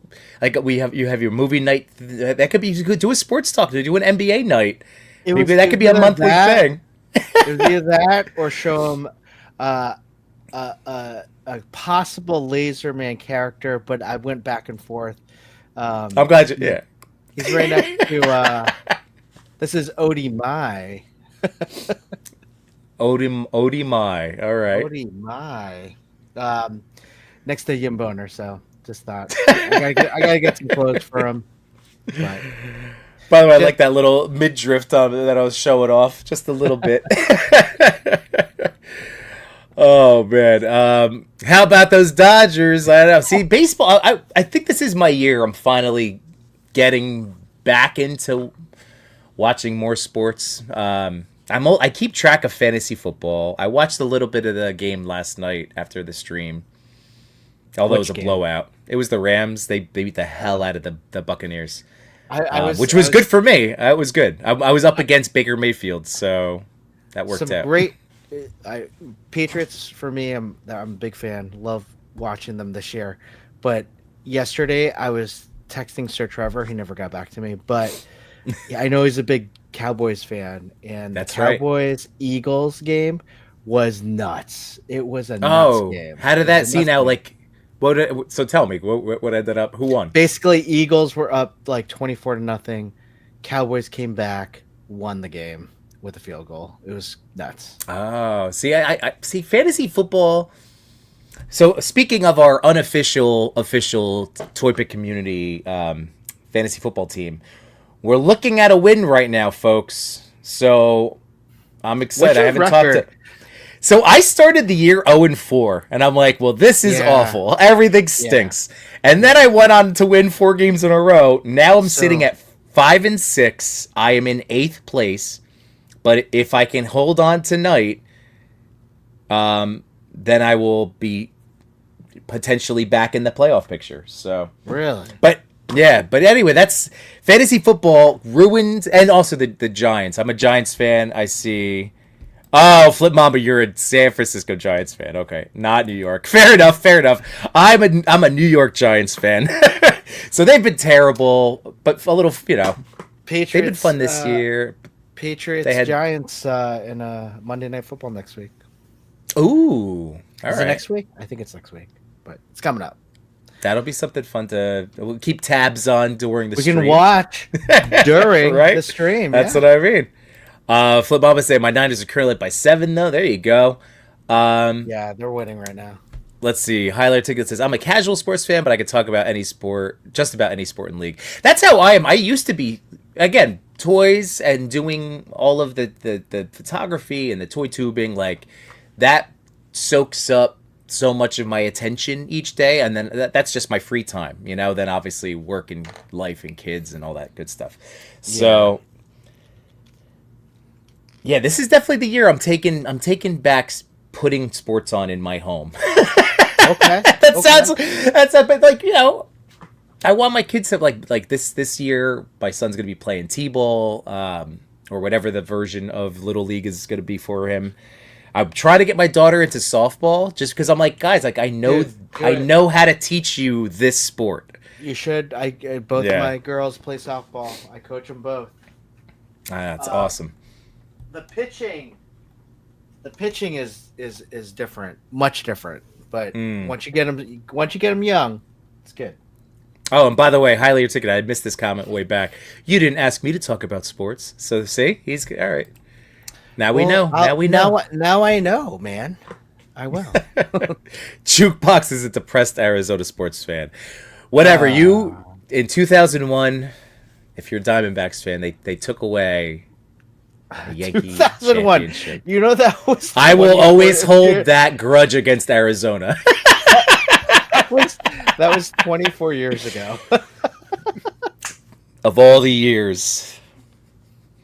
like you have your movie night. That could be, you could do a sports talk, to do an NBA night. Maybe that could be a monthly thing. It was either that or show him a possible Laser Man character, but I went back and forth. I'm glad you. Yeah. He's right next to. This is Odie Mai. Odie Mai. All right. Odie Mai. Next to Yimbo, so just thought I gotta get some clothes for him. But, by the way, I like that little mid-drift that I was showing off just a little bit. Oh, man. How about those Dodgers? I don't know. See, baseball, I think this is my year. I'm finally getting back into watching more sports. I keep track of fantasy football. I watched a little bit of the game last night after the stream. Although it was a blowout. It was the Rams. They beat the hell out of the Buccaneers. Which was good for me. It was good. I was up against Baker Mayfield, so that worked out. Great Patriots for me. I'm a big fan. Love watching them this year. But yesterday I was texting Sir Trevor. He never got back to me, but I know he's a big Cowboys fan, and that's the Cowboys Eagles game was nuts. It was a nuts game. How did that see now? Like, so tell me what ended up. Who won? Basically, Eagles were up like 24-0. Cowboys came back, won the game with a field goal. It was nuts. Oh, see, I see fantasy football. So speaking of our official Toy Pick community fantasy football team, we're looking at a win right now, folks. So I'm excited. I haven't talked to. So I started the year 0-4, and I'm like, well, this is awful. Everything stinks. Yeah. And then I went on to win 4 games in a row. Now I'm sitting at 5-6. I am in 8th place. But if I can hold on tonight, then I will be potentially back in the playoff picture. So really, but anyway, that's fantasy football ruined, and also the Giants. I'm a Giants fan. I see. Oh, Flip Mamba, you're a San Francisco Giants fan. Okay, not New York. Fair enough. I'm a New York Giants fan. So they've been terrible, but a little, Patriots. They've been fun this year. Patriots, Giants in Monday Night Football next week. Ooh, all right. Is it next week? I think it's next week, but it's coming up. That'll be something fun we'll keep tabs on during the stream. We can watch during the stream. That's what I mean. Flip Baba say my Niners are currently up by 7 though. There you go. Yeah, they're winning right now. Let's see. Highlight Ticket says I'm a casual sports fan, but I can talk about any sport, just about any sport in league. That's how I am. I used to be, again, toys and doing all of the photography and the toy tubing, like that soaks up so much of my attention each day, and then that's just my free time, then obviously work and life and kids and all that good stuff. So yeah, this is definitely the year I'm taking back putting sports on in my home. Okay. That's a bit like, I want my kids to like this year my son's going to be playing T-ball or whatever the version of Little League is going to be for him. I'm trying to get my daughter into softball just because I'm like, guys, like I know how to teach you this sport. You should. Both of my girls play softball. I coach them both. That's awesome. The pitching is different, much different. But once you get them young, it's good. Oh, and by the way, highly ticket. I missed this comment way back. You didn't ask me to talk about sports, so see, he's all right. Now we know. Now I know, man. I will. Jukebox is a depressed Arizona sports fan. Whatever. You in 2001, if you're a Diamondbacks fan, they took away the Yankee 2001. championship. That was. I will always hold that grudge against Arizona. That was 24 years ago. Of all the years,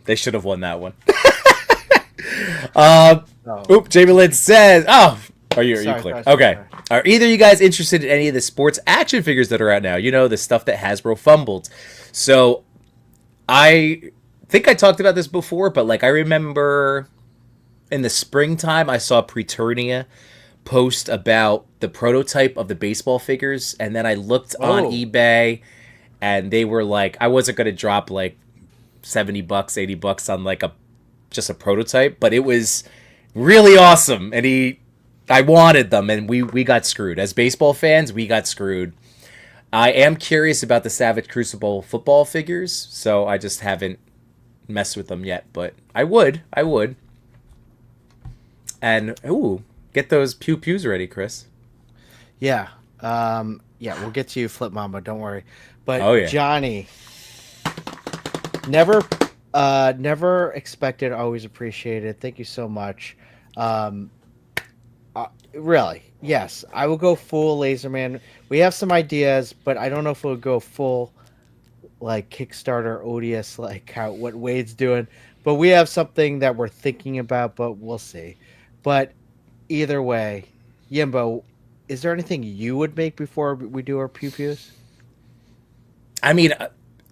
they should have won that one. Oh. Jamie Lynn says, are you Sorry, clear? sorry, Okay. sorry. Are either of you guys interested in any of the sports action figures that are out now? You know, the stuff that Hasbro fumbled. So I think I talked about this before, but like I remember in the springtime, I saw Preternia post about the prototype of the baseball figures, and then I looked on eBay, and they were like, I wasn't going to drop like $70, $80 on like just a prototype, but it was really awesome, and I wanted them, and we got screwed. As baseball fans, we got screwed. I am curious about the Savage Crucible football figures, so I just haven't messed with them yet, but I would. And get those pew pews ready, Chris. Yeah. We'll get to you, Flip Mamba. Don't worry. But Johnny, never expected, always appreciated. Thank you so much. Really, yes, I will go full Laserman. We have some ideas, but I don't know if we'll go full like Kickstarter Odious, like what Wade's doing. But we have something that we're thinking about, but we'll see. But either way, Yimbo, is there anything you would make before we do our pew pews? I mean,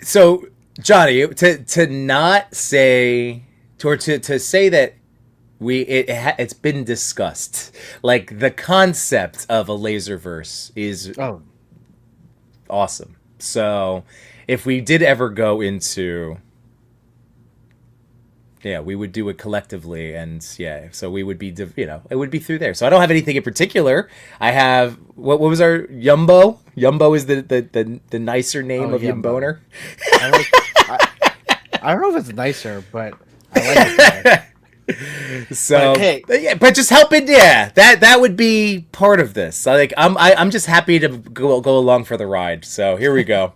so Johnny, to not say, or to say that it's been discussed, like the concept of a Laserverse is awesome. So if we did ever go into, we would do it collectively, and so we would be, it would be through there. So I don't have anything in particular. I have what was our Yumbo? Yumbo is the nicer name of Yimboner. I don't know if it's nicer, but I like it. So, but just helping, that would be part of this. So, like, I'm just happy to go along for the ride. So here we go.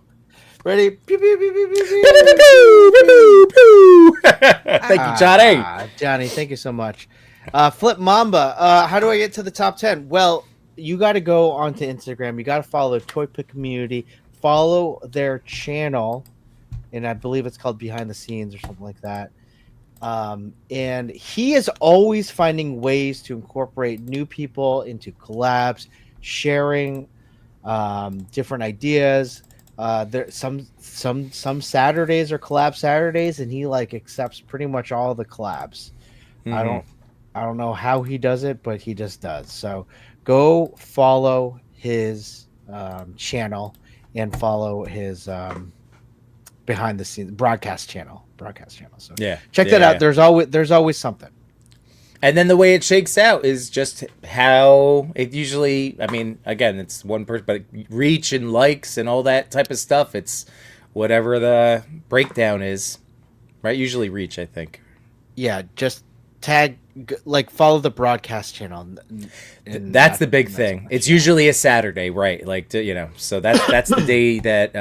Ready? Pew, pew, pew, pew, pew, pew. Pew, pew, pew, pew, pew. Thank you, Johnny. Johnny, thank you so much. Flip Mamba, how do I get to the top 10? Well, you got to go onto Instagram. You got to follow Toy Pick Community. Follow their channel, and I believe it's called Behind the Scenes or something like that. And he is always finding ways to incorporate new people into collabs, sharing different ideas. There some Saturdays are collab Saturdays, and he like accepts pretty much all the collabs. I don't know how he does it, but he just does. So go follow his channel and follow his behind the scenes broadcast channel. So check that out. Yeah. There's always something. And then the way it shakes out is just how it usually, I mean, again, it's one person, but reach and likes and all that type of stuff. It's whatever the breakdown is, right? Usually reach, I think. Yeah, just tag, like follow the broadcast channel. That's the big thing. It's usually a Saturday, right? Like, so that's the day that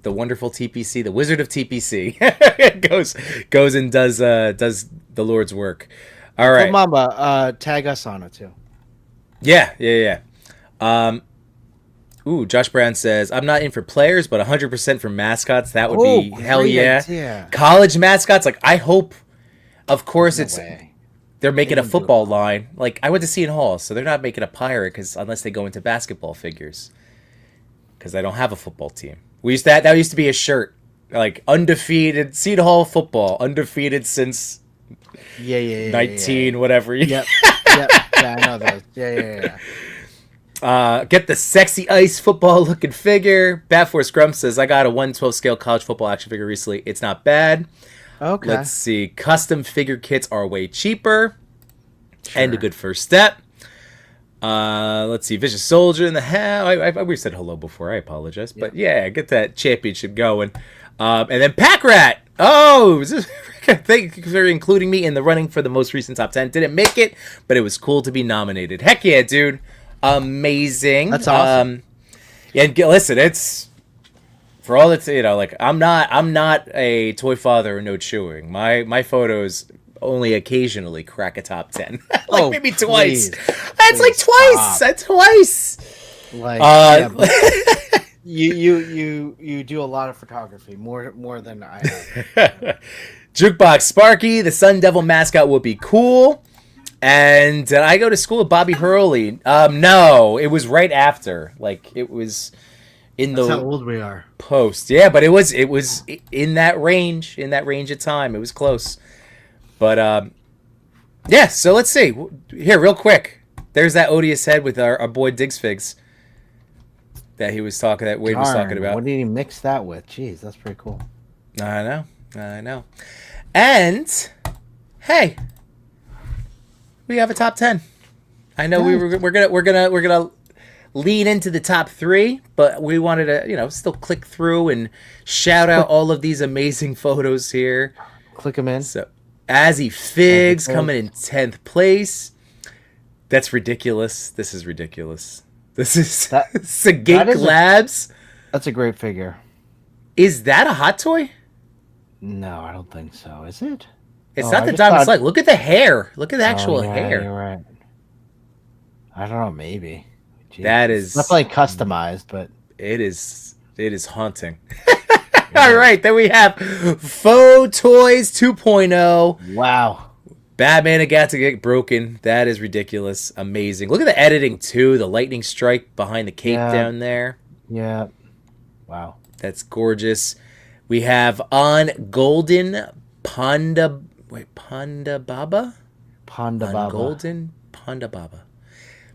the wonderful TPC, the Wizard of TPC, goes and does the Lord's work. All right, Mamba, tag us on it too. Yeah. Josh Brown says, I'm not in for players, but 100% for mascots. That would be hell yeah. Idea. College mascots, like I hope, of course, they're making a football line. Like I went to Seton Hall, so they're not making a pirate unless they go into basketball figures, because I don't have a football team. That used to be a shirt, like undefeated Seton Hall football, undefeated since 19 whatever. Yep. I know those. Yeah. Get the sexy ice football looking figure. Batforce Scrum says, I got a 1/12 scale college football action figure recently. It's not bad. Okay. Let's see. Custom figure kits are way cheaper and a good first step. Let's see. Vicious Soldier in the house. We said hello before. I apologize. But get that championship going. And then Pack Rat. Oh, thank you for including me in the running for the most recent top 10. Didn't make it, but it was cool to be nominated. Heck yeah, dude. Amazing. That's awesome. And listen, it's for all that's, like I'm not a Toy Father or no chewing. My photos only occasionally crack a top 10. Maybe twice. That's like twice. That's twice. Like You do a lot of photography, more than I have. Jukebox Sparky, the Sun Devil mascot would be cool. And did I go to school with Bobby Hurley? No, it was right after. Like it was in That's the how old we are. post. Yeah, but it was in that range, of time. It was close. But yeah, so let's see. Here, real quick. There's that Odious head with our boy Diggs Figs. That he was talking, that Wade was talking about. What did he mix that with? Jeez, that's pretty cool. I know. And hey, we have a top 10. I know we're gonna lean into the top 3, but we wanted to still click through and shout out all of these amazing photos here. Click them in. So Azzy Figs coming in 10th place. That's ridiculous. This is ridiculous. This is Sagate Labs. That's a great figure. Is that a hot toy? No, I don't think so. Is it? It's not the Diamond Slug. Look at the hair. Look at the actual yeah, hair. You're right. I don't know. Maybe. Jeez. That is definitely customized, but it is haunting. All right, then we have Faux Toys 2.0. Wow. Batman and got to get broken. That is ridiculous. Amazing. Look at the editing too. The lightning strike behind the cape down there. Yeah. Wow. That's gorgeous. We have on Golden Panda Baba? Baba. Golden Panda Baba.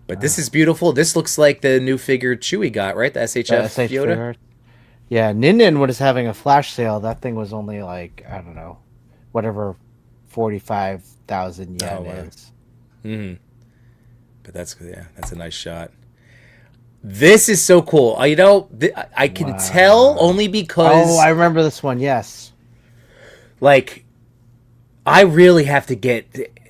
But this is beautiful. This looks like the new figure Chewie got, right? The SHF Yoda. Figure. Yeah, Nin was having a flash sale. That thing was only like, I don't know, whatever 45,000 yen is. Mm-hmm. But that's a nice shot. This is so cool. I can tell only because... Oh, I remember this one, yes. Like, I really have to get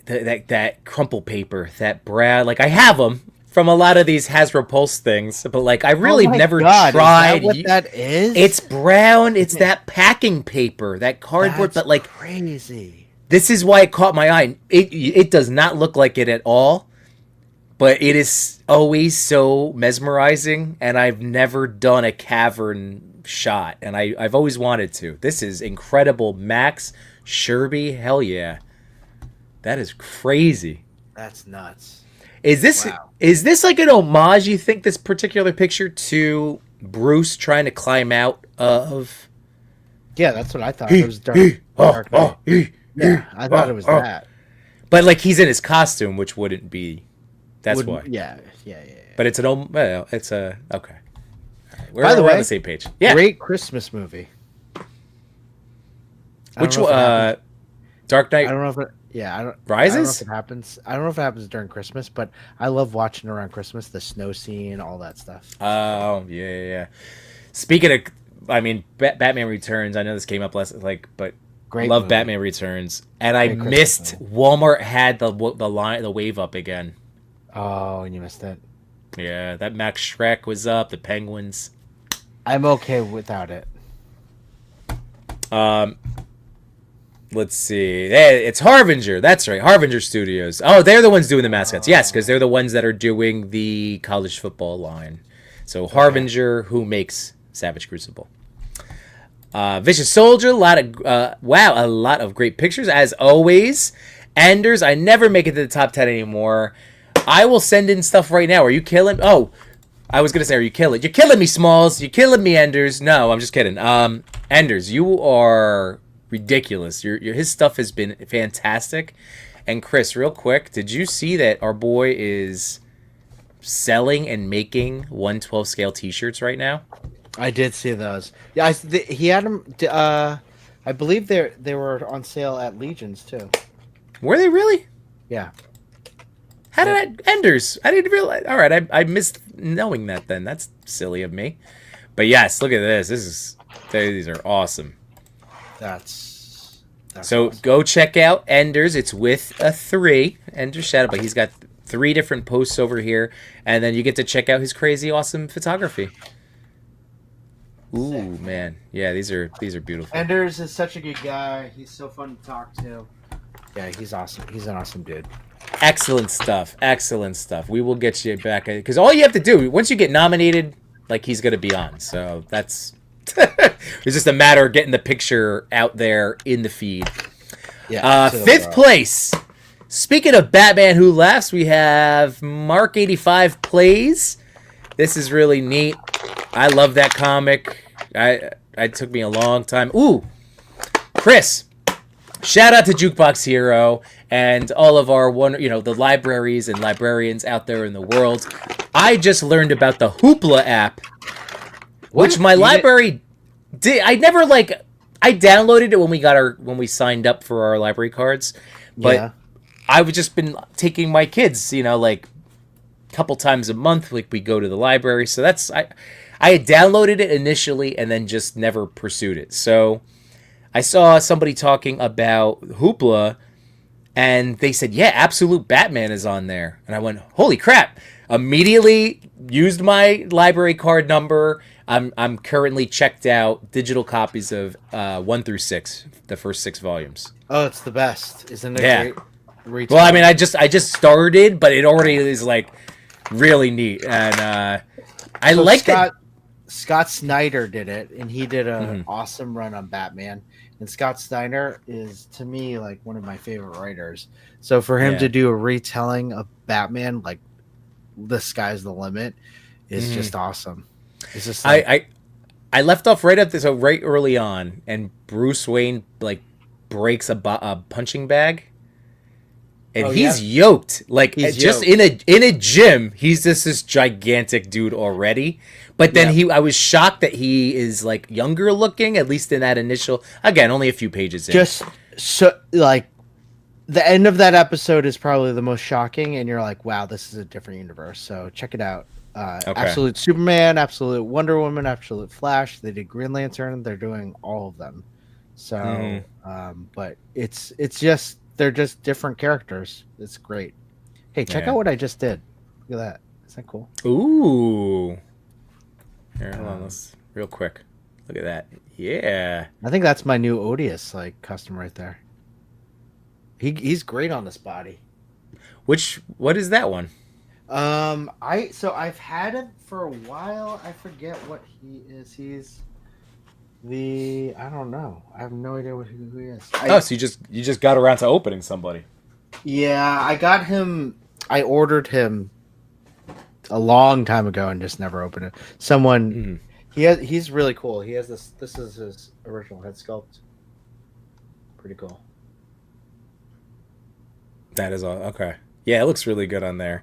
that crumple paper, that brown... Like, I have them from a lot of these Hasbro Pulse things, but, like, I really never tried... Is that what that is? It's brown. It's that packing paper, that cardboard, That's but, like... crazy. This is why it caught my eye. It does not look like it at all. But it is always so mesmerizing, and I've never done a cavern shot, and I've always wanted to. This is incredible. Max Sherby, hell yeah. That is crazy. That's nuts. Is this like an homage, you think, this particular picture, to Bruce trying to climb out of... Yeah, that's what I thought. It was Dark Knight. Yeah, I thought it was that. But, like, he's in his costume, which wouldn't be... That's why. Yeah. But it's okay. Right. By the way, on the same page. Yeah. Great Christmas movie. Which one? Dark Knight. I don't know if it. Yeah, I don't. Rises. I don't know if it happens. I don't know if it happens during Christmas, but I love watching around Christmas, the snow scene, all that stuff. Oh yeah. Speaking of, I mean, Batman Returns. I know this came up last, but Great love movie. Batman Returns, and I missed Walmart had the wave up again. Oh, and you missed it. Yeah, that Max Shrek was up. The Penguins. I'm okay without it. Let's see. Hey, it's Harbinger. That's right. Harbinger Studios. Oh, they're the ones doing the mascots. Yes, because they're the ones that are doing the college football line. So Harbinger, who makes Savage Crucible. Vicious Soldier. A lot of great pictures as always. Enders. I never make it to the top 10 anymore. I will send in stuff right now. Are you killing? Oh, I was gonna say, are you killing? You're killing me, Smalls. You're killing me, Enders. No, I'm just kidding. Enders, you are ridiculous. His stuff has been fantastic. And Chris, real quick, did you see that our boy is selling and making 1/12 scale T-shirts right now? I did see those. Yeah, he had them. I believe they were on sale at Legion's too. Were they really? Yeah. How did Enders? I didn't realize. All right, I missed knowing that. Then that's silly of me. But yes, look at this. These are awesome. That's so awesome. Go check out Enders. It's with a 3 Enders Shadow, but he's got 3 different posts over here, and then you get to check out his crazy awesome photography. Ooh, man, yeah, these are beautiful. Enders is such a good guy. He's so fun to talk to. Yeah, he's awesome. He's an awesome dude. Excellent stuff. We will get you back because all you have to do once you get nominated, like he's gonna be on. So that's it's just a matter of getting the picture out there in the feed. Yeah. Fifth place. Speaking of Batman Who Laughs, we have Mark85 Plays. This is really neat. I love that comic. It took me a long time. Ooh, Chris. Shout out to Jukebox Hero and all of our the libraries and librarians out there in the world. I just learned about the Hoopla app, which my library did. I never I downloaded it when we signed up for our library cards, but I've just been taking my kids, a couple times a month. Like we go to the library, so that's I had downloaded it initially and then just never pursued it. So I saw somebody talking about Hoopla, and they said, "Yeah, Absolute Batman is on there," and I went, "Holy crap!" Immediately used my library card number. I'm currently checked out digital copies of 1 through 6, the first 6 volumes. Oh, it's the best, isn't it? Yeah. Great. Well, I mean, I just started, but it already is really neat, and I like that. Scott Snyder did it, and he did an awesome run on Batman. And Scott Snyder is, to me, one of my favorite writers. So for him to do a retelling of Batman, the sky's the limit, is just awesome. It's just I left off right early on, and Bruce Wayne breaks a punching bag. And he's yoked, just yoked. in a gym. He's just this gigantic dude already. But then I was shocked that he is younger looking, at least in that initial. Again, only a few pages in. Just so the end of that episode is probably the most shocking, and you're like, wow, this is a different universe. So check it out. Absolute Superman, Absolute Wonder Woman, Absolute Flash. They did Green Lantern. They're doing all of them. So, but it's just. They're just different characters. It's great. Hey, check out what I just did. Look at that. Isn't that cool? Ooh. Here, hold on. Let's real quick. Look at that. Yeah. I think that's my new Odious custom right there. He's great on this body. What is that one? I've had him for a while. I forget what he is. He's I don't know. I have no idea who he is. So you just got around to opening somebody. Yeah, I got him. I ordered him a long time ago and just never opened it. Someone he's really cool. He has this. This is his original head sculpt. Pretty cool. That is all okay. Yeah, it looks really good on there.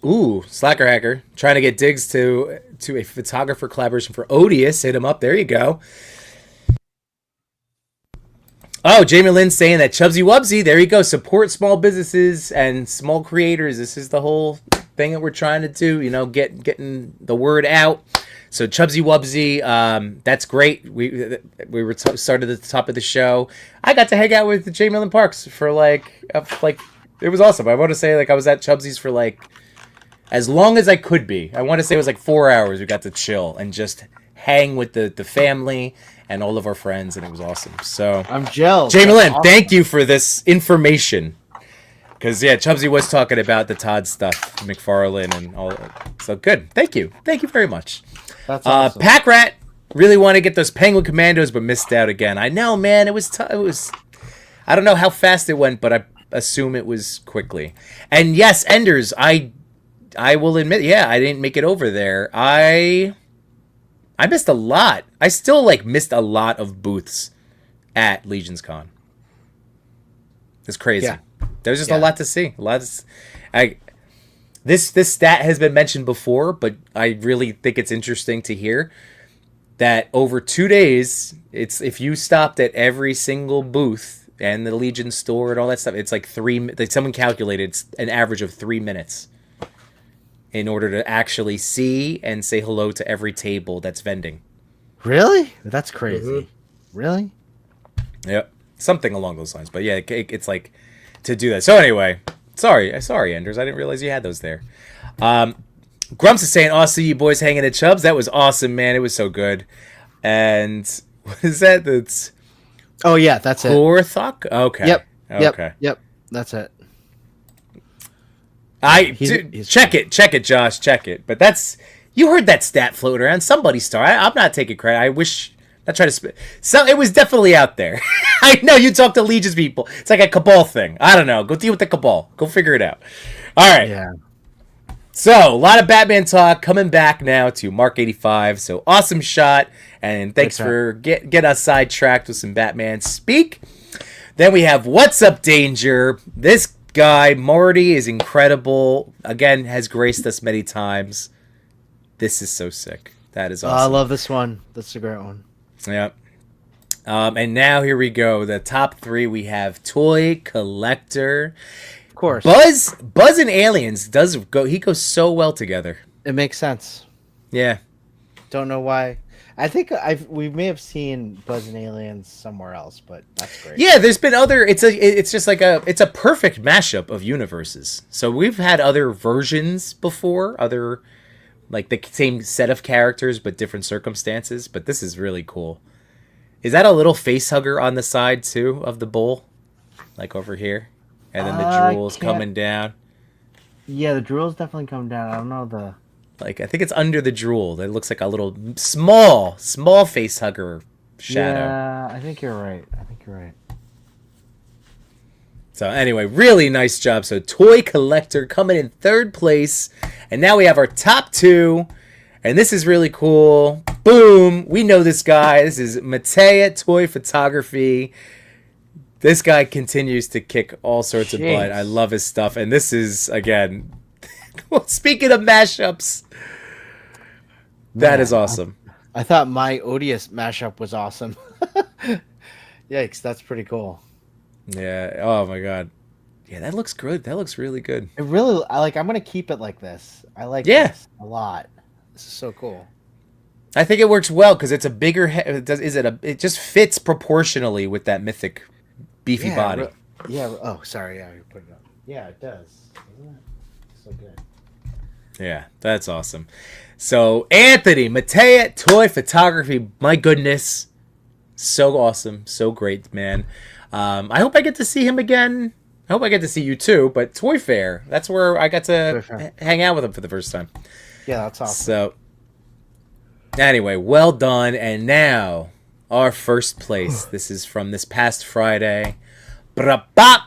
Ooh, Slacker Hacker trying to get digs to a photographer collaboration for Odious. Hit him up. There you go. Oh, Jamie Lynn saying that Chubsy Wubsy. There you go. Support small businesses and small creators. This is the whole thing that we're trying to do. Getting the word out. So Chubsy Wubsy, that's great. We were started at the top of the show. I got to hang out with Jamie Lynn Parks for it was awesome. I want to say I was at Chubsy's for as long as I could be. I want to say it was 4 hours. We got to chill and just hang with the family and all of our friends, and it was awesome. So I'm jealous. Jamie Lynn, thank you for this information. Because Chubsy was talking about the Todd stuff, McFarlane and all. So good. Thank you very much. That's awesome. Pack Rat really want to get those Penguin Commandos, but missed out again. I know, man. It was it was. I don't know how fast it went, but I assume it was quickly. And yes, Enders, I will admit, I didn't make it over there. I missed a lot. I still missed a lot of booths at Legion's Con. It's crazy. Yeah. There's just a lot to see. This stat has been mentioned before, but I really think it's interesting to hear that over 2 days, if you stopped at every single booth and the Legion store and all that stuff, it's someone calculated it's an average of 3 minutes in order to actually see and say hello to every table that's vending. Really? That's crazy. Really? Yep. Something along those lines. But yeah, it's to do that. So anyway, sorry, Enders. I didn't realize you had those there. Grumps is saying, see you boys hanging at Chubbs. That was awesome, man. It was so good. And what is that? That's... Oh, yeah, that's it. Orthok? Okay. Yep. Okay. Yep. That's it. Check it, Josh, check it. But you heard that stat float around. Somebody star. I'm not taking credit. I wish. I try to. So it was definitely out there. I know you talk to Legion's people. It's like a Cabal thing. I don't know. Go deal with the Cabal. Go figure it out. All right. Yeah. So a lot of Batman talk coming back now to Mark 85. So awesome shot, and thanks for get us sidetracked with some Batman speak. Then we have What's Up Danger. This guy Marty is incredible. Again, has graced us many times. This is so sick. That is awesome. I love this one. That's a great one. Yep. And now here we go. The top 3 we have Toy Collector. Of course. Buzz and Aliens he goes so well together. It makes sense. Yeah. Don't know why. I think we may have seen Buzz and Aliens somewhere else, but that's great. Yeah, there's been other. It's just like it's a perfect mashup of universes. So we've had other versions before, other like the same set of characters but different circumstances. But this is really cool. Is that a little face hugger on the side too of the bowl, like over here, and then the drool's coming down? Yeah, the drool's definitely coming down. I don't know the. Like I think it's under the drool. That looks like a little small face hugger shadow. Yeah, I think you're right. So anyway, really nice job. So Toy Collector coming in 3rd place. And now we have our top 2. And this is really cool. Boom. We know this guy. This is Matea Toy Photography. This guy continues to kick all sorts of butt. I love his stuff. And this is, again, speaking of mashups, that is awesome. I thought my Odious mashup was awesome. Yikes, that's pretty cool. Yeah. Oh my god. Yeah, that looks good. That looks really good. It really, I'm gonna keep it like this. I like this a lot. This is so cool. I think it works well because it's a bigger. It just fits proportionally with that mythic, beefy body. Oh, sorry. Yeah, you're putting it up. Yeah, it does. Isn't it? So good. Yeah, that's awesome. So Anthony Matea Toy Photography. My goodness, so awesome, so great, man. I hope I get to see him again. I hope I get to see you too. But Toy Fair, that's where I got to hang out with him for the first time. Yeah, that's awesome. So anyway, well done. And now our first place. This is from this past Friday. Bra-bop!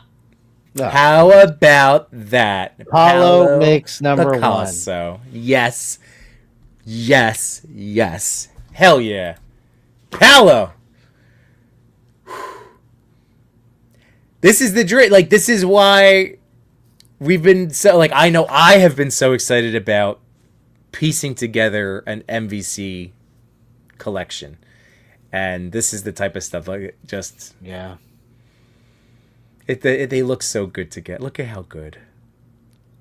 No. How about that? Apollo makes number 1. So yes. Hell yeah. Paolo. This is the dream. Like, this is why we've been so, like, I know I have been so excited about piecing together an MVC collection. And this is the type of stuff, like, just... Yeah. They look so good together. Look at how good.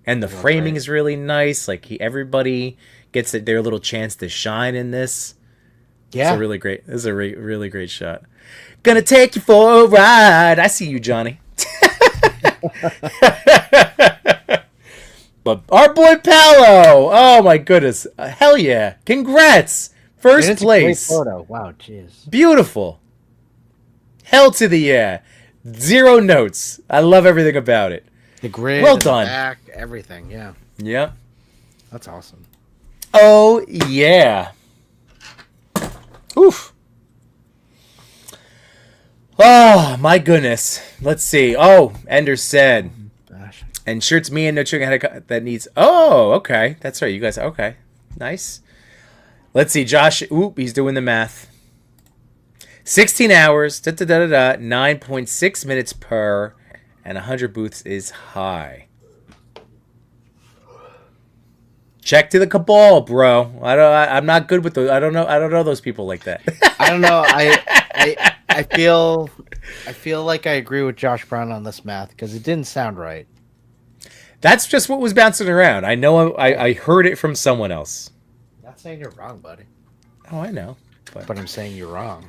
And the framing is really nice. Like, everybody gets their little chance to shine in this. Yeah. It's a really great... This is a really great shot. Gonna take you for a ride. I see you, Johnny. But our boy Paolo. Oh my goodness. Hell yeah. Congrats. First place. A great photo. Wow, jeez. Beautiful. Hell to the yeah. 0 notes. I love everything about it. The grid. Well done. The back, everything. Yeah. Yeah. That's awesome. Oh yeah. Oof. Oh, my goodness. Let's see. Oh, Ender said. And shirts me and no chicken had that needs... Oh, okay. That's right. You guys... Okay. Nice. Let's see. Josh... Oop, he's doing the math. 16 hours. 9.6 minutes per. And 100 booths is high. Check to the Cabal, bro. I'm not good with those. I don't know those people like that. I don't know. I feel like I agree with Josh Brown on this math because it didn't sound right. That's just what was bouncing around. I know I heard it from someone else. Not saying you're wrong, buddy. Oh, I know. But I'm saying you're wrong.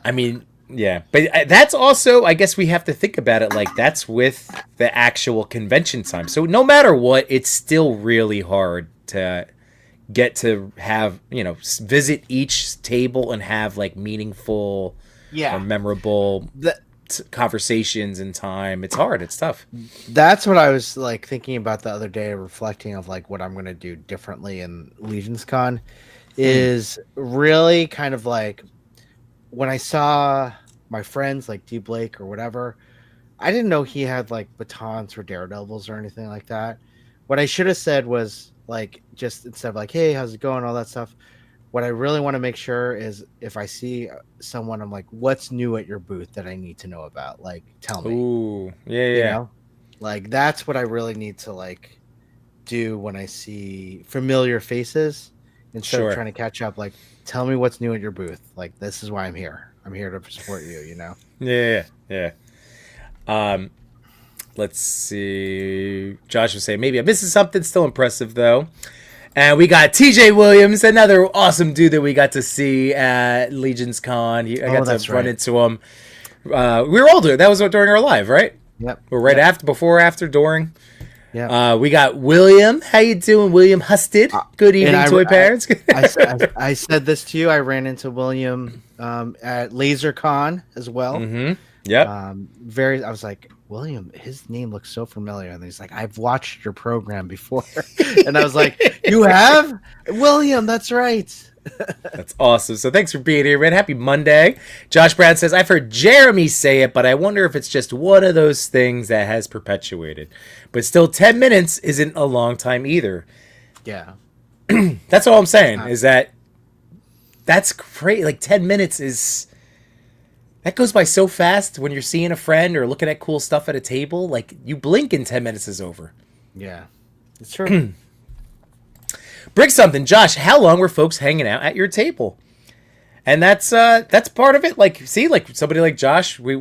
I mean, yeah. But that's also, I guess we have to think about it like that's with the actual convention time. So no matter what, it's still really hard to get to have, visit each table and have like meaningful or memorable conversations and time. It's hard. It's tough. That's what I was like thinking about the other day, reflecting of like what I'm gonna do differently in Legions Con is really kind of like when I saw my friends like D Blake or whatever, I didn't know he had like batons for daredevils or anything like that. What I should have said was like just instead of like, hey, how's it going, all that stuff. What I really want to make sure is if I see someone, I'm like, what's new at your booth that I need to know about? Like, tell me. Ooh, yeah, You yeah. know? Like, that's what I really need to like do when I see familiar faces instead Sure. of trying to catch up. Like, tell me what's new at your booth. Like, this is why I'm here. I'm here to support you, you know? Yeah, yeah. Let's see. Josh was saying maybe I'm missing something. Still impressive though. And we got TJ Williams, another awesome dude that we got to see at Legions Con. I got to run into him. We were older. That was during our live, right? Yep. Or right after, before, after, during. Yeah. We got William. How you doing, William Husted? Good evening, Toy Parents. I said this to you. I ran into William at LaserCon as well. Mm-hmm. Yep. I was like, William, his name looks so familiar. And he's like, I've watched your program before. And I was like, you have? William, that's right. That's awesome. So thanks for being here, man. Happy Monday. Josh Brown says, I've heard Jeremy say it, but I wonder if it's just one of those things that has perpetuated. But still, 10 minutes isn't a long time either. Yeah. That's all I'm saying, is that's great. Like, 10 minutes is... That goes by so fast when you're seeing a friend or looking at cool stuff at a table. Like, you blink and 10 minutes is over. Yeah. It's true. Bring something. Josh, how long were folks hanging out at your table? And that's part of it. Like, see, like somebody like Josh, we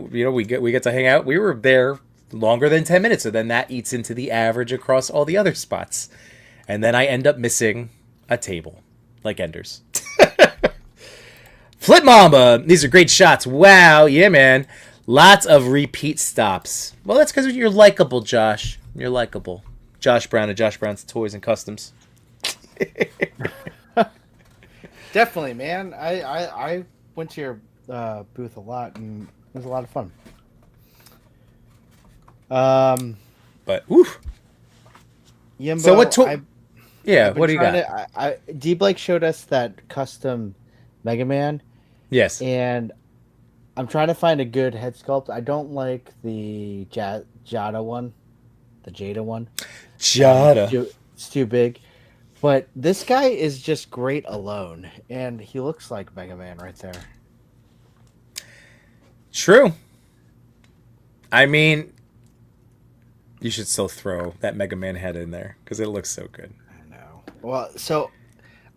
get to hang out. We were there longer than 10 minutes. So then that eats into the average across all the other spots. And then I end up missing a table. Like Enders. Flip Mamba, these are great shots. Wow, yeah, man. Lots of repeat stops. Well, that's because you're likable, Josh. You're likable. Josh Brown and Josh Brown's Toys and Customs. Definitely, man. I went to your booth a lot, and it was a lot of fun. But, oof. Yimbo, So what? Yeah, what do you got? D Blake showed us that custom Mega Man. Yes. And I'm trying to find a good head sculpt. I don't like the Jada one. The Jada one. Jada. It's too big. But this guy is just great alone. And he looks like Mega Man right there. True. I mean, you should still throw that Mega Man head in there because it looks so good. I know. Well, so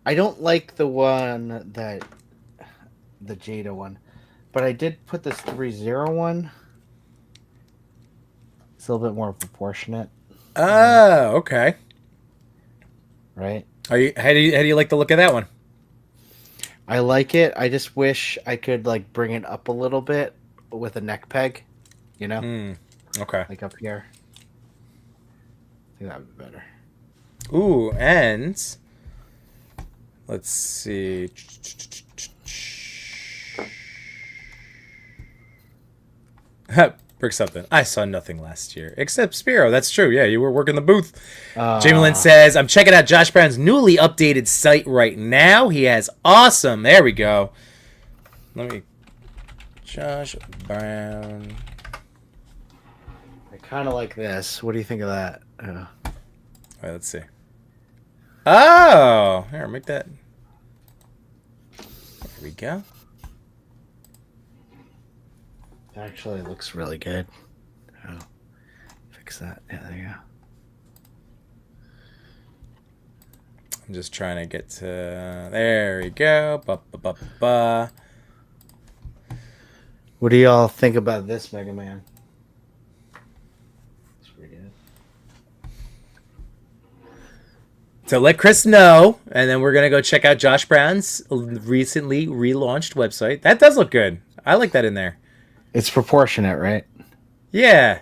I don't like the one that... the Jada one, but I did put this 3-0 one. It's a little bit more proportionate. Oh, okay. Right? How do you like the look of that one? I like it. I just wish I could like bring it up a little bit with a neck peg, you know? Okay. Like up here. I think that would be better. Ooh, and let's see. Brick something. I saw nothing last year except Spiro. That's true. Yeah, you were working the booth. Jamie Lynn says, I'm checking out Josh Brown's newly updated site right now. He has awesome. There we go. Josh Brown. I kind of like this. What do you think of that? All right, let's see. Oh, here, make that. There we go. Actually, looks really good. Oh, fix that. Yeah, there you go. I'm just trying to get to... There we go. Ba. What do y'all think about this Mega Man? It's pretty good. So let Chris know, and then we're going to go check out Josh Brown's recently relaunched website. That does look good. I like that in there. It's proportionate, right? Yeah.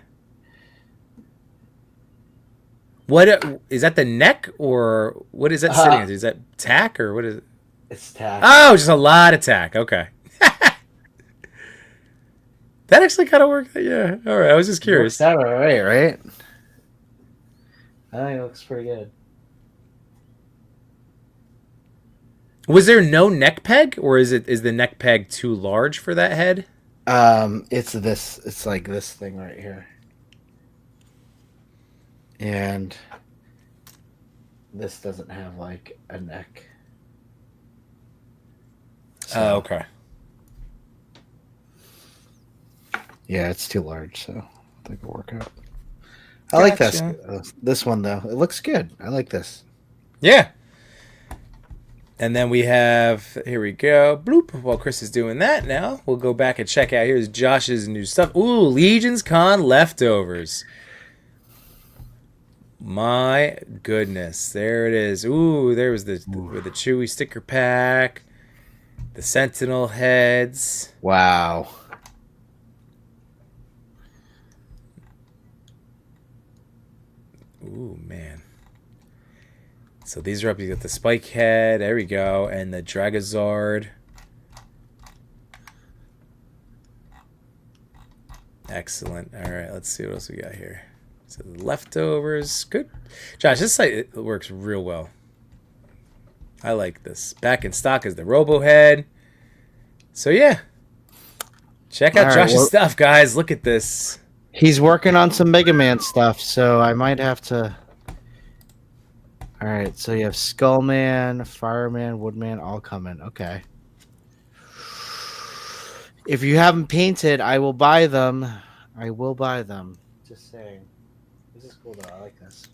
What is that? The neck, or what is that sitting at? Is that tack, or what is it? It's tack. Oh, just a lot of tack. Okay. That actually kind of worked. Yeah. All right. I was just curious. Works out all right, right? I think it looks pretty good. Was there no neck peg, or is the neck peg too large for that head? It's this. It's like this thing right here, and this doesn't have like a neck. Oh, okay. Yeah, it's too large, so I think it'll work out. I like this one though. It looks good. I like this. Yeah. And then we have, here we go, bloop. While Chris is doing that now, we'll go back and check out. Here's Josh's new stuff. Ooh, Legion's Con leftovers. My goodness. There it is. Ooh, there was the Chewy sticker pack. The Sentinel heads. Wow. Ooh, man. So these are up. You got the Spike head. There we go. And the Dragazard. Excellent. All right, let's see what else we got here. So the leftovers. Good. Josh, this site it works real well. I like this. Back in stock is the Robo head. So, yeah. Check out Josh's stuff, guys. Look at this. He's working on some Mega Man stuff, so I might have to... All right, so you have Skullman, Fireman, Woodman, all coming. Okay. If you haven't painted, I will buy them. I will buy them. Just saying. This is cool, though. I like this.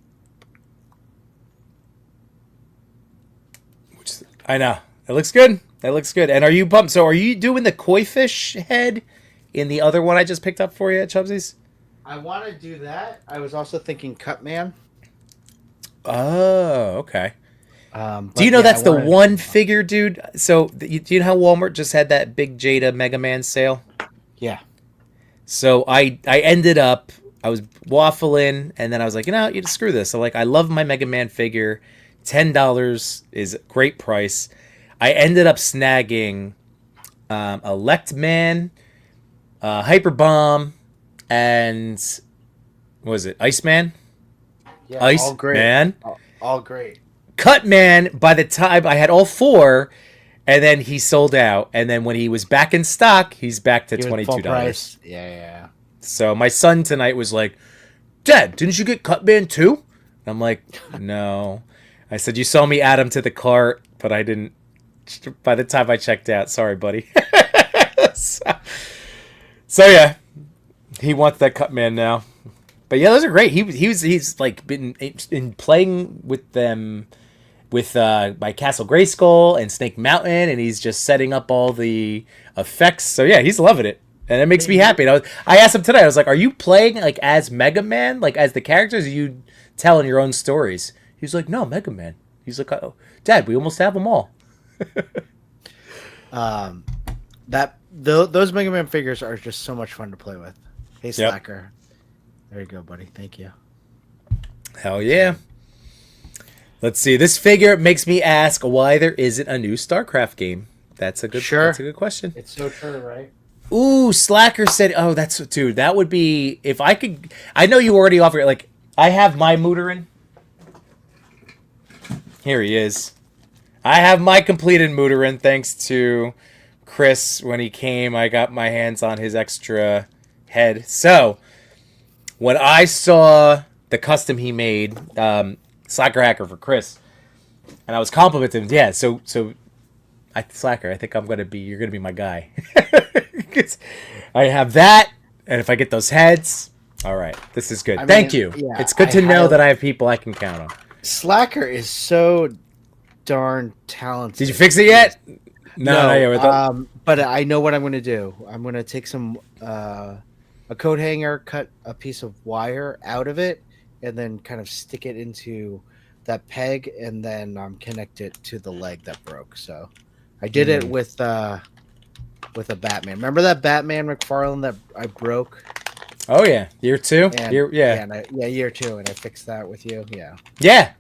I know. It looks good. That looks good. And are you pumped? So are you doing the koi fish head in the other one I just picked up for you at Chubsy's? I want to do that. I was also thinking Cutman. Oh, okay. Do you know that's the one figure, dude? So do you know how Walmart just had that big Jada Mega Man sale? Yeah. So I ended up, I was waffling, and then I was like, you just screw this. So like, I love my Mega Man figure. $10 is a great price. I ended up snagging Electman, Hyper Bomb, and what was it? Iceman? Yeah, Ice all great. Man. All great. Cutman, by the time I had all four, and then he sold out. And then when he was back in stock, he's back to $22. Yeah. So my son tonight was like, Dad, didn't you get Cutman too? And I'm like, no. I said, you saw me add him to the cart, but I didn't. By the time I checked out, sorry, buddy. so yeah, he wants that Cutman now. But yeah, those are great. He's like been in playing with them with my Castle Grayskull and Snake Mountain, and he's just setting up all the effects. So yeah, he's loving it, and it makes me happy. And I asked him today. I was like, "Are you playing like as Mega Man, like as the characters? Or are you telling your own stories?" He's like, "No, Mega Man." He's like, "Oh, Dad, we almost have them all." Those Mega Man figures are just so much fun to play with. Hey, Slacker. There you go, buddy. Thank you. Hell yeah. Let's see. This figure makes me ask why there isn't a new StarCraft game. That's a good question. It's so true, right? Ooh, Slacker said, oh, dude, that would be, if I could, I know you already offer it, like, I have my Mooterin. Here he is. I have my completed Mooterin, thanks to Chris. When he came, I got my hands on his extra head. So, when I saw the custom he made, Slacker Hacker for Chris, and I was complimenting him, yeah, so Slacker, I think you're gonna be my guy. I have that, and if I get those heads, all right, this is good. Thank you. Yeah, it's good to know that I have people I can count on. Slacker is so darn talented. Did you fix it yet? No. But I know what I'm going to do. I'm going to take some a coat hanger, cut a piece of wire out of it, and then kind of stick it into that peg, and then connect it to the leg that broke. So I did it with a Batman. Remember that Batman McFarlane that I broke? Oh yeah, year 2. Year 2, and I fixed that with you. Yeah,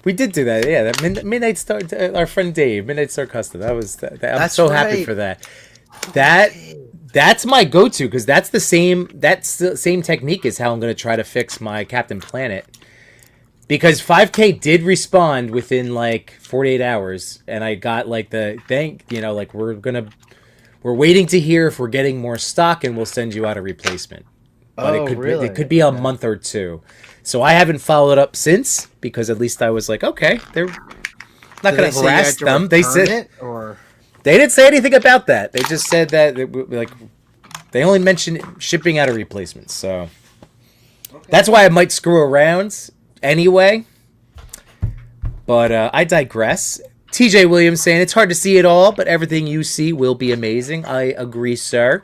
we did do that. Yeah, that Midnight Star. Our friend Dave, Midnight Star Custom. I'm so happy for that. That's my go-to because that's the same technique as how I'm going to try to fix my Captain Planet. Because 5K did respond within like 48 hours, and I got like the thank, like we're waiting to hear if we're getting more stock, and we'll send you out a replacement. But it could be a month or two. So I haven't followed up since because at least I was like, okay, they're not going to harass them. They said they didn't say anything about that. They just said that they only mentioned shipping out a replacement. So that's why I might screw around anyway. But I digress. TJ Williams saying it's hard to see it all, but everything you see will be amazing. I agree, sir.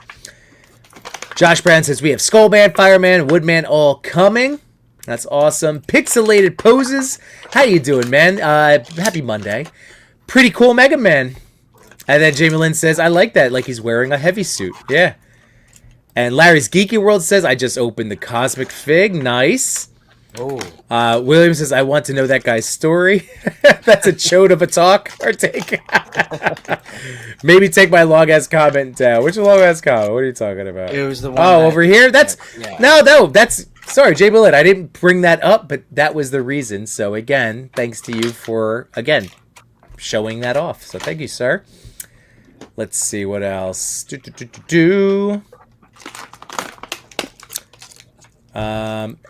Josh Brown says we have Skullman, Fireman, Woodman all coming. That's awesome. Pixelated poses. How you doing, man? Happy Monday. Pretty cool, Mega Man. And then Jamie Lynn says, I like that. Like he's wearing a heavy suit. Yeah. And Larry's Geeky World says, I just opened the Cosmic Fig. Nice. Oh. William says, I want to know that guy's story. That's a chode of a talk. Or take. Maybe take my long-ass comment down. Which long-ass comment? What are you talking about? It was the one. Oh, over here? That's... Yeah. No, that's... Sorry, Jay Millett. I didn't bring that up, but that was the reason. So, again, thanks to you for, again, showing that off. So, thank you, sir. Let's see what else.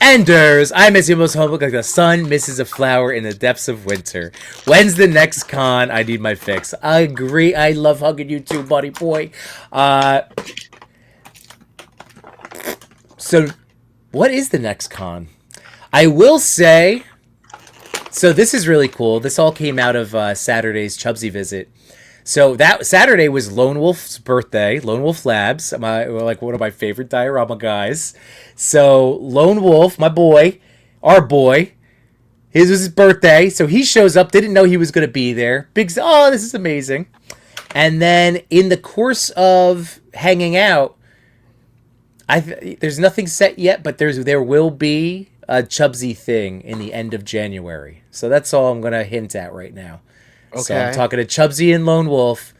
Enders. I miss you most homework like the sun misses a flower in the depths of winter. When's the next con? I need my fix. I agree. I love hugging you too, buddy boy. So, what is the next con? I will say, so this is really cool. This all came out of Saturday's Chubsy visit. So that Saturday was Lone Wolf's birthday. Lone Wolf Labs, one of my favorite diorama guys. So Lone Wolf, my boy, our boy, his was his birthday. So he shows up, didn't know he was going to be there. This is amazing. And then in the course of hanging out, there's nothing set yet, but there will be a Chubsy thing in the end of January. So that's all I'm going to hint at right now. Okay. So I'm talking to Chubsy and Lone Wolf,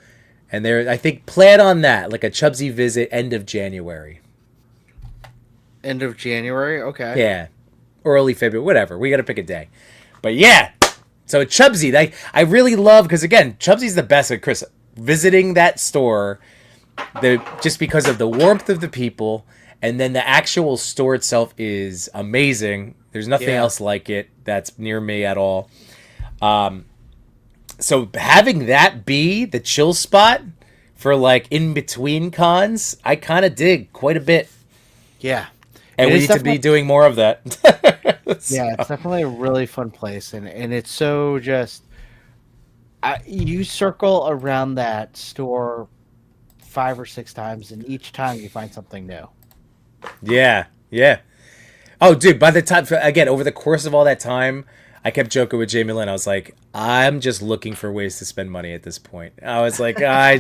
and I think plan on that, like a Chubsy visit end of January. End of January? Okay. Yeah. Early February, whatever. We got to pick a day. But yeah. So Chubsy, I really love, because again, Chubsy's the best at Chris. Visiting that store, just because of the warmth of the people, and then the actual store itself is amazing. There's nothing else like it that's near me at all. So having that be the chill spot for like in between cons, I kind of dig quite a bit. Yeah. And we need to be doing more of that. Yeah, it's definitely a really fun place. And it's so just, you circle around that store 5 or 6 times, and each time you find something new. Yeah. Oh, dude, by the time, again, over the course of all that time, I kept joking with Jamie Lynn. I was like, I'm just looking for ways to spend money at this point. I was like, I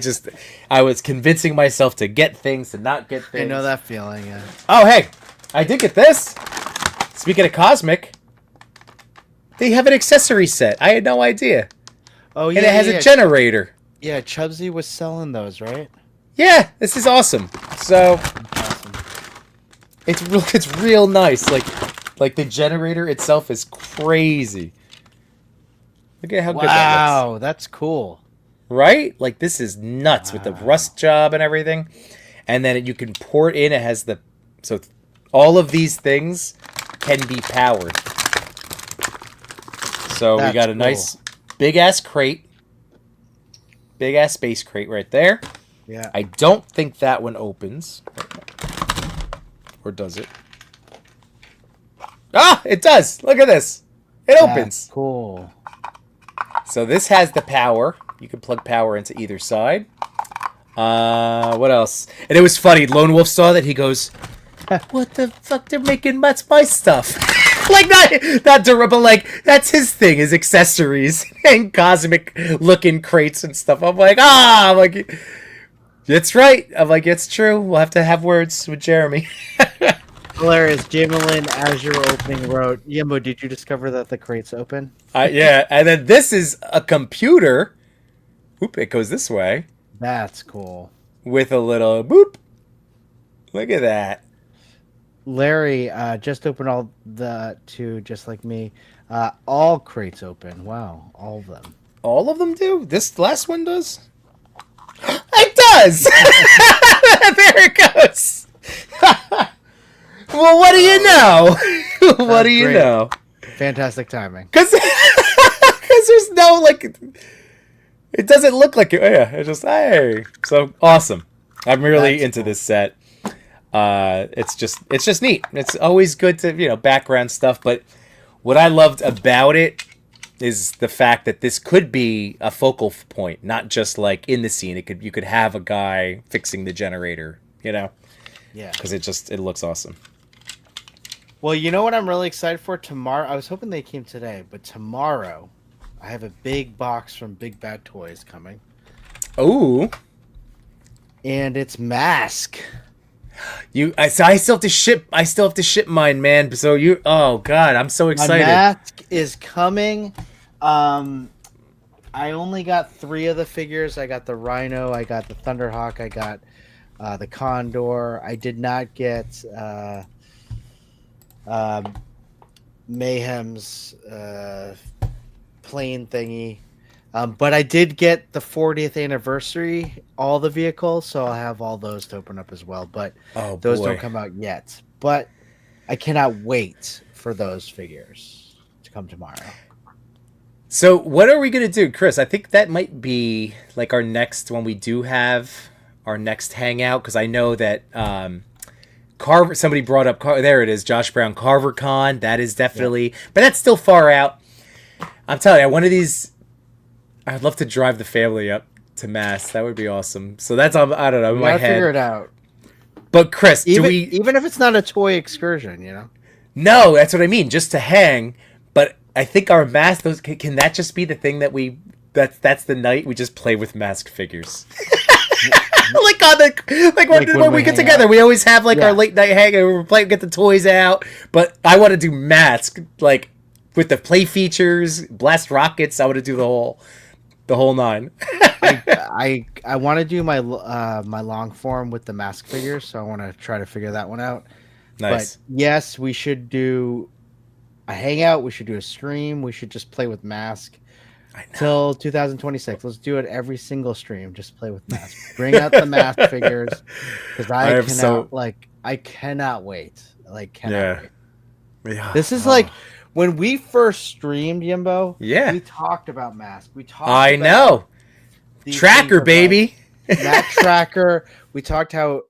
was convincing myself to get things, to not get things. I know that feeling, yeah. Oh, hey, I did get this. Speaking of Cosmic, they have an accessory set. I had no idea. Oh, yeah. And it has a generator. Yeah, Chubsy was selling those, right? Yeah, this is awesome. So, it's real nice. Like the generator itself is crazy. Look at how good that looks. Wow, that's cool. Right? Like this is nuts with the rust job and everything. And then you can pour it in. It has so all of these things can be powered. So we got a nice big ass crate. Big ass space crate right there. Yeah. I don't think that one opens. Or does it? Ah, it does. Look at this. It opens. Cool. So this has the power. You can plug power into either side. What else? And it was funny. Lone Wolf saw that. He goes, "What the fuck? They're making my stuff." Like not durable. Like that's his thing. His accessories and cosmic looking crates and stuff. I'm like, I'm like, it's right. I'm like, it's true. We'll have to have words with Jeremy. Hilarious. Jamelin, as you were opening, wrote, Yimbo, did you discover that the crate's open? Yeah, and then this is a computer. Oop, it goes this way. That's cool. With a little boop. Look at that. Larry just opened all the two, just like me. All crates open. Wow, all of them. All of them do? This last one does? It does! There it goes! Well, what do you know? What do you great. know? Fantastic timing. Because there's no, like... It doesn't look like it. Yeah, it's just, hey. So, awesome. I'm really That's into cool. this set. It's just neat. It's always good to, background stuff, but what I loved about it is the fact that this could be a focal point, not just like in the scene. You could have a guy fixing the generator, Yeah. because it looks awesome. Well, you know what I'm really excited for tomorrow? I was hoping they came today, but tomorrow I have a big box from Big Bad Toys coming. Ooh. And it's Mask. I still have to ship mine, man. So oh god, I'm so My excited. Mask is coming. I only got 3 of the figures. I got the Rhino, I got the Thunderhawk, I got the Condor. I did not get Mayhem's plane thingy. But I did get the 40th anniversary, all the vehicles, so I'll have all those to open up as well. But those don't come out yet. But I cannot wait for those figures to come tomorrow. So what are we gonna do, Chris? I think that might be like our next when we do have our next hangout, because I know that Carver. Somebody brought up there it is, Josh Brown CarverCon. That is definitely, but that's still far out. I'm telling you, one of these. I'd love to drive the family up to Mass. That would be awesome. So that's I don't know in my head. Figure it out. But Chris, even if it's not a toy excursion, No, that's what I mean. Just to hang. But I think our mask. Can that just be the thing that that's the night we just play with mask figures. When we get together, we always have our late night hang and we get the toys out. But I want to do mask with the play features, blast rockets. I want to do the whole 9. I want to do my my long form with the mask figures, so I want to try to figure that one out. Nice. But yes, we should do a hangout. We should do a stream. We should just play with mask till 2026. Let's do it every single stream. Just play with mask. Bring out the mask figures because I cannot wait. Wait. Yeah. This is when we first streamed, Yimbo. Yeah. We talked about mask. I know. Tracker, baby. That tracker. We talked how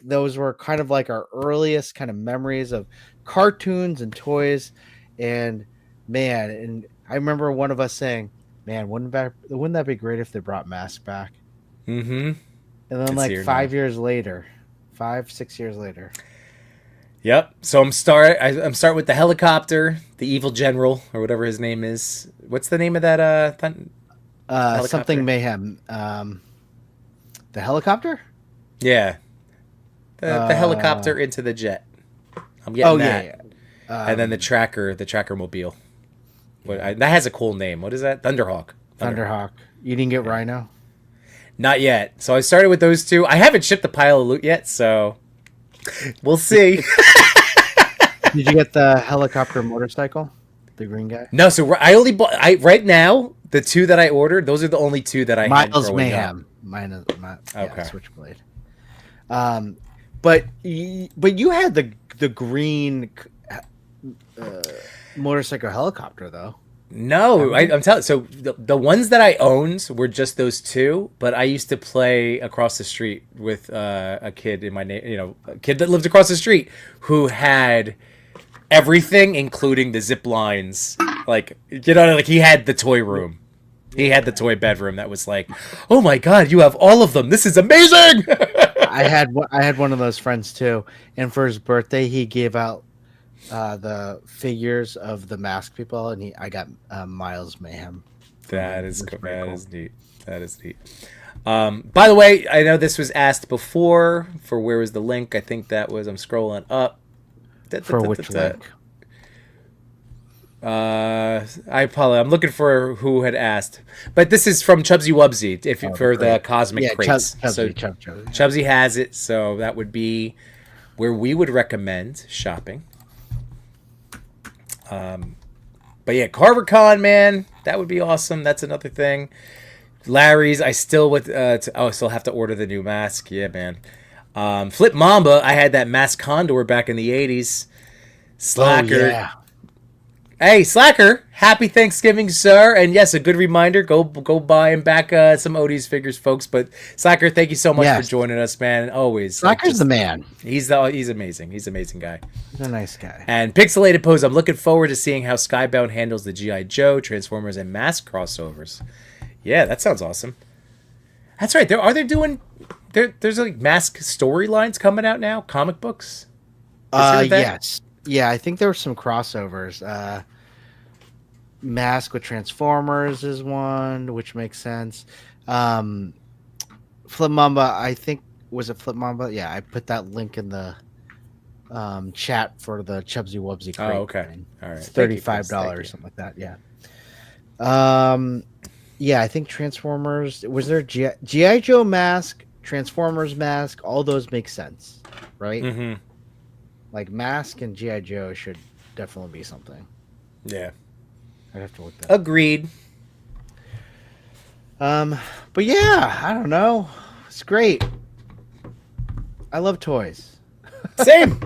those were kind of our earliest kind of memories of cartoons and toys, and I remember one of us saying, "Man, wouldn't that be great if they brought Mask back?" Mm-hmm. And then 5 years later, 6 years later. Yep. So I'm start with the helicopter, the evil general or whatever his name is. What's the name of that? Something Mayhem. The helicopter. Yeah. The helicopter into the jet. I'm getting that. Yeah. And then the tracker mobile. That has a cool name. What is that? Thunderhawk. You didn't get Rhino? Not yet. So I started with those 2. I haven't shipped the pile of loot yet, so we'll see. Did you get the helicopter motorcycle? The green guy? No, so I only bought. right now the 2 that I ordered. Those are the only 2 that I had. Miles Mayhem. Mine is okay. Switchblade. But you had the green motorcycle helicopter though. No, I'm telling. So the ones that I owned were just those 2. But I used to play across the street with a kid in my a kid that lived across the street who had everything, including the zip lines. He had the toy room. He had the toy bedroom that was oh my god, you have all of them. This is amazing. I had one of those friends too, and for his birthday, he gave out the figures of the mask people, and I got Miles Mayhem. That is cool. neat. That is neat. By the way, I know this was asked before for where was the link. I think that was I'm scrolling up. For which link? I apologize. I'm looking for who had asked, but this is from Chubsy Wubsy. For the cosmic crates. Chubsy Chubsy has it, so that would be where we would recommend shopping. But yeah, CarverCon, man, that would be awesome. That's another thing. Larry's, I still would. I still have to order the new mask. Yeah, man. Flip Mamba, I had that mask Condor back in the 80s. Slacker. Oh, yeah. Hey, Slacker, happy Thanksgiving, sir. And yes, a good reminder, go buy and back some Odious figures, folks. But Slacker, thank you so much for joining us, man. Always. Slacker's the man. He's amazing. He's an amazing guy. He's a nice guy. And Pixelated Pose, I'm looking forward to seeing how Skybound handles the G.I. Joe, Transformers, and Mask crossovers. Yeah, that sounds awesome. That's right. There's like Mask storylines coming out now, comic books. Yes. Yeah, I think there were some crossovers. Mask with Transformers is one, which makes sense. Flip Mamba, I think, was it Flip Mamba? Yeah, I put that link in the chat for the Chubsy Wubsy crate. Oh, okay. Thing. All right. It's $35 or something like that. Yeah. Yeah, I think Transformers. Was there G.I. Joe mask, Transformers mask? All those make sense, right? Mm-hmm. Like Mask and G.I. Joe should definitely be something. Yeah. I'd have to look that up. Agreed. But yeah, I don't know. It's great. I love toys. Same.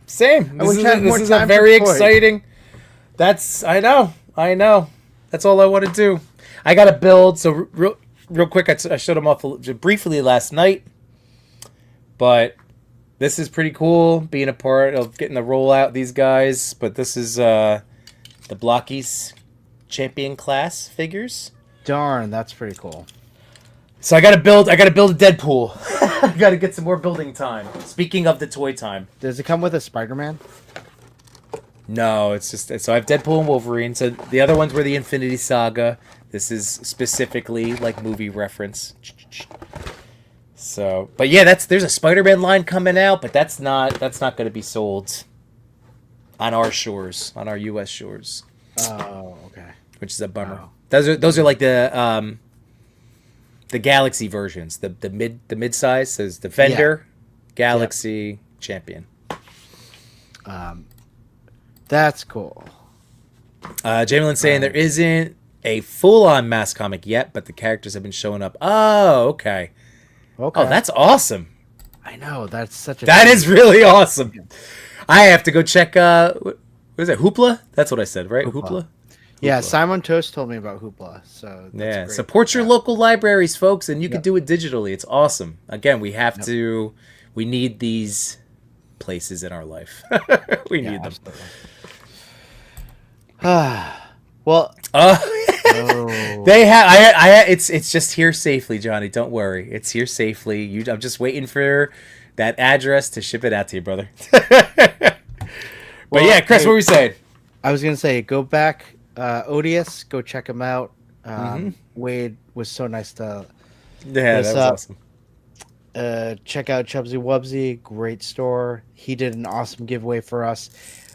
This is a very exciting. I know. That's all I want to do. I got to build. So real quick, I showed them off briefly last night. But this is pretty cool, being a part of getting the rollout, these guys. But this is the Blockies champion class figures. Darn, that's pretty cool. So I gotta build a Deadpool. I gotta get some more building time. Speaking of the toy time. Does it come with a Spider-Man? No, it's just so I have Deadpool and Wolverine. So the other ones were the Infinity Saga. This is specifically like movie reference. So, but yeah, there's a Spider-Man line coming out, but that's not going to be sold on our shores, on our U.S. shores. Oh, okay. Which is a bummer. Oh. Those are like the Galaxy versions, the mid-size. Says Defender, Galaxy, Champion. That's cool. Jamie Lynn's saying there isn't a full-on Mask comic yet, but the characters have been showing up. Oh, okay. Okay. Oh, that's awesome. I know. That's such a... That is really awesome. I have to go check, what is it, Hoopla? That's what I said, right? Hoopla? Yeah, Simon Toast told me about Hoopla. So that's great. Support your local libraries, folks, and you can do it digitally. It's awesome. Again, we have to... We need these places in our life. We need them. Well... They have. It's just here safely, Johnny. Don't worry, it's here safely. I'm just waiting for that address to ship it out to you, brother. But yeah, Chris, what were you saying? I was gonna say, go back, Odious. Go check him out. Wade was so nice to. Yeah, that was awesome. Check out Chubsy Wubsy. Great store. He did an awesome giveaway for us.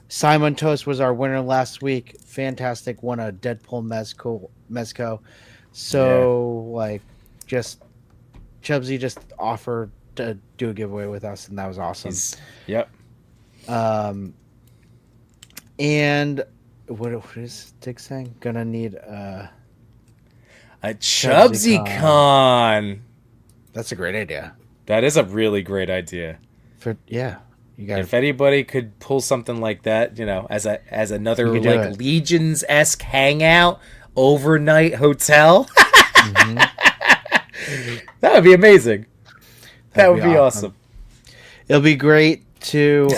Simon Toast was our winner last week. Fantastic. Won a Deadpool mezco. So, Chubsy just offered to do a giveaway with us, and that was awesome. Yep. And what is Dick saying? Gonna need a Chubsy Con. That's a great idea. That is a really great idea. If anybody could pull something like that, as another like Legions-esque hangout, overnight hotel, that would be amazing. That would be awesome. It'll be great to.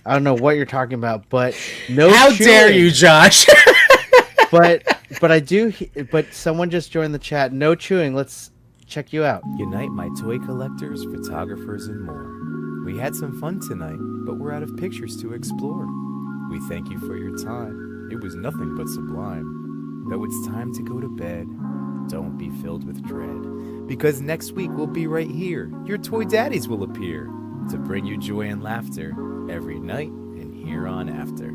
I don't know what you're talking about, but How dare you, Josh? but I do. But someone just joined the chat. No chewing. Let's check you out. Unite my toy collectors, photographers, and more. We had some fun tonight, but we're out of pictures to explore. We thank you for your time. It was nothing but sublime. Though it's time to go to bed, don't be filled with dread. Because next week we'll be right here. Your toy daddies will appear to bring you joy and laughter every night and here on after.